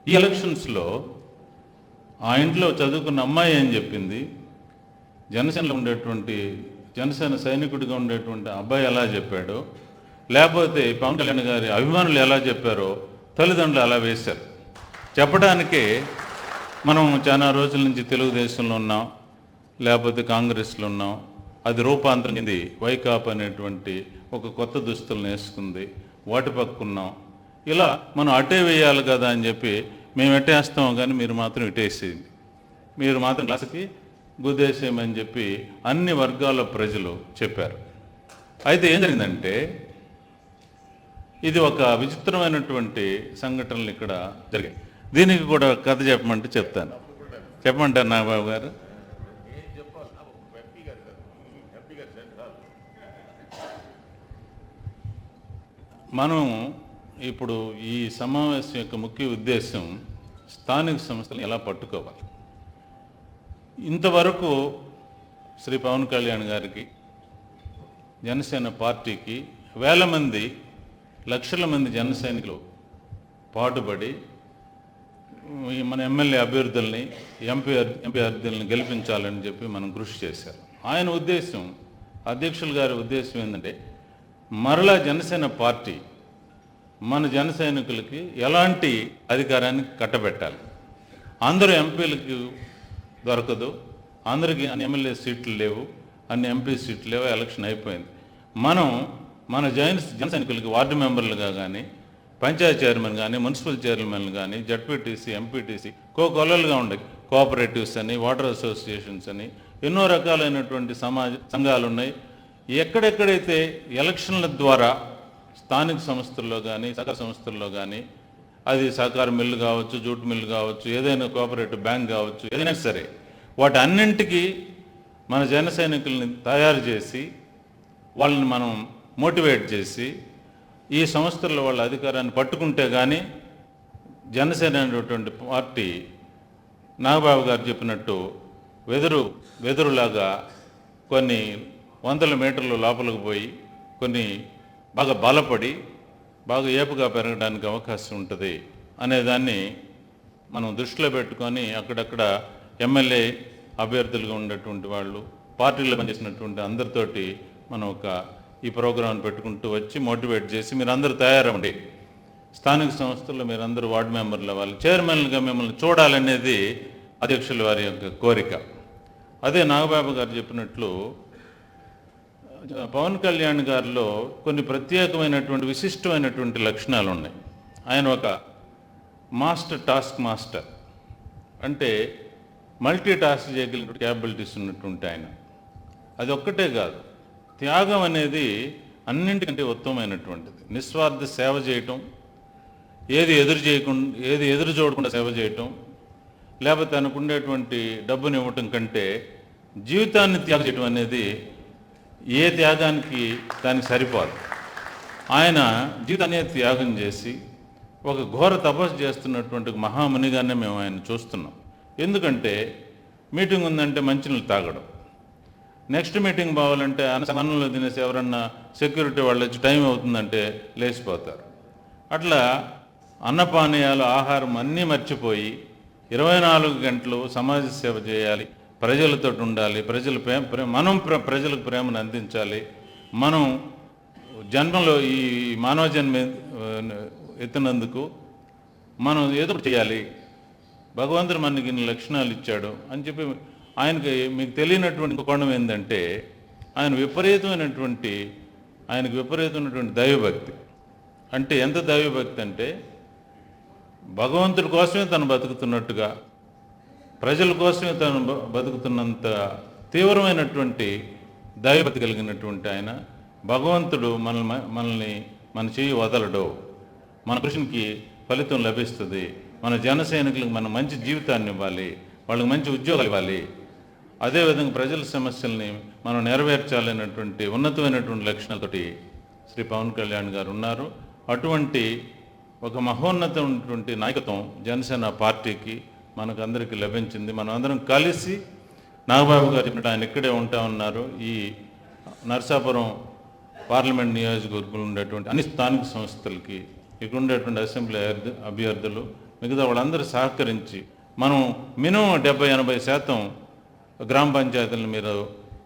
ఈ ఎలక్షన్స్లో ఆ ఇంట్లో చదువుకున్న అమ్మాయి ఏం చెప్పింది, జనసేనలో ఉండేటువంటి జనసేన సైనికుడిగా ఉండేటువంటి అబ్బాయి ఎలా చెప్పాడో, లేకపోతే పవన్ కళ్యాణ్ గారి అభిమానులు ఎలా చెప్పారో తల్లిదండ్రులు అలా వేశారు. చెప్పడానికే మనం చాలా రోజుల నుంచి తెలుగుదేశంలో ఉన్నాం, లేకపోతే కాంగ్రెస్లో ఉన్నాం, అది రూపాంతరం చెంది వైకాపా అనేటువంటి ఒక కొత్త దుస్తులను వేసుకుంది, వాటి పక్కున్నాం. ఇలా మనం అటే వేయాలి కదా అని చెప్పి మేము ఎట్టేస్తాం కానీ మీరు మాత్రం ఇటేసేయండి, మీరు మాత్రం క్లాసుకి గుద్దేసేయమని చెప్పి అన్ని వర్గాల ప్రజలు చెప్పారు. అయితే ఏం జరిగిందంటే ఇది ఒక విచిత్రమైనటువంటి సంఘటనలు ఇక్కడ జరిగాయి. దీనికి కూడా కథ చెప్పమంటే చెప్తాను. చెప్పమంటారు నాగబాబు గారు? మనం ఇప్పుడు ఈ సమావేశం యొక్క ముఖ్య ఉద్దేశం స్థానిక సంస్థలు ఎలా పట్టుకోవాలి. ఇంతవరకు శ్రీ పవన్ కళ్యాణ్ గారికి, జనసేన పార్టీకి వేల మంది, లక్షల మంది జన సైనికులు పాటుపడి మన ఎమ్మెల్యే అభ్యర్థుల్ని, ఎంపీ అభ్యర్థుల్ని గెలిపించాలని చెప్పి మనం కృషి చేశారు. ఆయన ఉద్దేశం, అధ్యక్షుల గారి ఉద్దేశం ఏంటంటే మరలా జనసేన పార్టీ మన జన సైనికులకి ఎలాంటి అధికారాన్ని కట్టబెట్టాలి. అందరూ ఎంపీలకు దొరకదు, అందరికీ అన్ని ఎమ్మెల్యే సీట్లు లేవు, అన్ని ఎంపీ సీట్లు లేవు, ఎలక్షన్ అయిపోయింది. మనం మన జన సైనికులకి వార్డు మెంబర్లుగా కానీ, పంచాయతీ చైర్మన్ కానీ, మున్సిపల్ చైర్మన్లు కానీ, జడ్పీటీసీ, ఎంపీటీసీ, కొలలుగా ఉండే కోఆపరేటివ్స్ అని, వాటర్ అసోసియేషన్స్ అని ఎన్నో రకాలైనటువంటి సంఘాలు ఉన్నాయి. ఎక్కడెక్కడైతే ఎలక్షన్ల ద్వారా స్థానిక సంస్థల్లో కానీ, సహకార సంస్థల్లో కానీ, అది సహకార మిల్లు కావచ్చు, జూట్ మిల్లు కావచ్చు, ఏదైనా కోఆపరేటివ్ బ్యాంక్ కావచ్చు, ఏదైనా సరే వాటి అన్నింటికీ మన జన సైనికుల్ని తయారు చేసి వాళ్ళని మనం మోటివేట్ చేసి ఈ సంస్థల్లో వాళ్ళ అధికారాన్ని పట్టుకుంటే కానీ జనసేన అనేటువంటి పార్టీ నాగబాబు గారు చెప్పినట్టు వెదురులాగా కొన్ని వందల మీటర్లు లోపలికి పోయి కొన్ని బాగా బలపడి బాగా ఏపుగా పెరగడానికి అవకాశం ఉంటుంది అనేదాన్ని మనం దృష్టిలో పెట్టుకొని అక్కడక్కడ ఎమ్మెల్యే అభ్యర్థులుగా ఉండేటువంటి వాళ్ళు, పార్టీలో పనిచేసినటువంటి అందరితోటి మనం ఈ ప్రోగ్రాం పెట్టుకుంటూ వచ్చి మోటివేట్ చేసి మీరు అందరూ తయారవ్వండి, స్థానిక సంస్థల్లో మీరు అందరూ వార్డు మెంబర్లు అవ్వాలి, చైర్మన్లుగా మిమ్మల్ని చూడాలనేది అధ్యక్షుల వారి యొక్క కోరిక. అదే నాగబాబు గారు చెప్పినట్లు పవన్ కళ్యాణ్ గారిలో కొన్ని ప్రత్యేకమైనటువంటి విశిష్టమైనటువంటి లక్షణాలు ఉన్నాయి. ఆయన ఒక టాస్క్ మాస్టర్, అంటే మల్టీ టాస్క్ చేయగలిగిన క్యాపబిలిటీస్ ఉన్నటువంటి ఆయన. అది ఒక్కటే కాదు, త్యాగం అనేది అన్నింటికంటే ఉత్తమమైనటువంటిది. నిస్వార్థ సేవ చేయటం, ఏది ఎదురు చూడకుండా సేవ చేయటం, లేకపోతే తనకు ఉండేటువంటి డబ్బుని ఇవ్వటం కంటే జీవితాన్ని త్యాగం చేయటం అనేది ఏ త్యాగానికి దానికి సరిపోదు. ఆయన జీవితాన్ని త్యాగం చేసి ఒక ఘోర తపస్సు చేస్తున్నటువంటి మహామునిగానే మేము ఆయన చూస్తున్నాం. ఎందుకంటే మీటింగ్ ఉందంటే మంచినీళ్ళు తాగడం, నెక్స్ట్ మీటింగ్ పోవాలంటే అన్నంలో తినేసి ఎవరన్నా సెక్యూరిటీ వాళ్ళు వచ్చి టైం అవుతుందంటే లేచిపోతారు. అట్లా అన్నపానీయాలు, ఆహారం అన్నీ మర్చిపోయి 24 గంటలు సమాజ సేవ చేయాలి, ప్రజలతో ఉండాలి, మనం ప్రజలకు ప్రేమను అందించాలి. మనం జన్మలో ఈ మానవ జన్మ ఎత్తినందుకు మనం ఏదో చేయాలి, భగవంతుడు మనకి ఇన్ని లక్షణాలు ఇచ్చాడు అని చెప్పి ఆయనకి మీకు తెలియనటువంటి కోణం ఏంటంటే ఆయనకు విపరీతమైనటువంటి దైవభక్తి. అంటే ఎంత దైవభక్తి అంటే భగవంతుడి కోసమే తను బతుకుతున్నట్టుగా, ప్రజల కోసమే తను బతుకుతున్నంత తీవ్రమైనటువంటి దైవభక్తి కలిగినటువంటి ఆయన. భగవంతుడు మనల్ని మన చేయి వదలడు, మన కృషికి ఫలితం లభిస్తుంది, మన జన సైనికులకు మనం మంచి జీవితాన్ని ఇవ్వాలి, వాళ్ళకి మంచి ఉద్యోగాలు ఇవ్వాలి, అదేవిధంగా ప్రజల సమస్యల్ని మనం నెరవేర్చాలనేటువంటి ఉన్నతమైనటువంటి లక్షణాలతోటి శ్రీ పవన్ కళ్యాణ్ గారు ఉన్నారు. అటువంటి ఒక మహోన్నతమైనటువంటి నాయకత్వం జనసేన పార్టీకి మనకందరికీ లభించింది. మనం అందరం కలిసి నాగబాబు గారు చెప్పినట్టు ఆయన ఇక్కడే ఉంటా ఉన్నారు. ఈ నరసాపురం పార్లమెంట్ నియోజకవర్గంలో ఉండేటువంటి అన్ని స్థానిక సంస్థలకి, ఇక్కడ ఉండేటువంటి అసెంబ్లీ అభ్యర్థులు, మిగతా వాళ్ళందరూ సహకరించి మనం మినిమం 70-80% గ్రామ పంచాయతీలను మీరు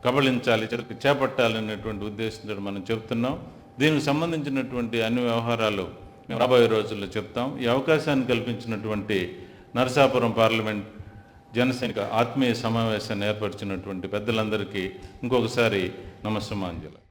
కబళించాలి, చేపట్టాలనేటువంటి ఉద్దేశంతో మనం చెప్తున్నాం. దీనికి సంబంధించినటువంటి అన్ని వ్యవహారాలు రాబోయే రోజుల్లో చెప్తాం. ఈ అవకాశాన్ని కల్పించినటువంటి నరసాపురం పార్లమెంట్ జనసైనిక ఆత్మీయ సమావేశాన్ని ఏర్పరిచినటువంటి పెద్దలందరికీ ఇంకొకసారి నమస్సమాంజలి.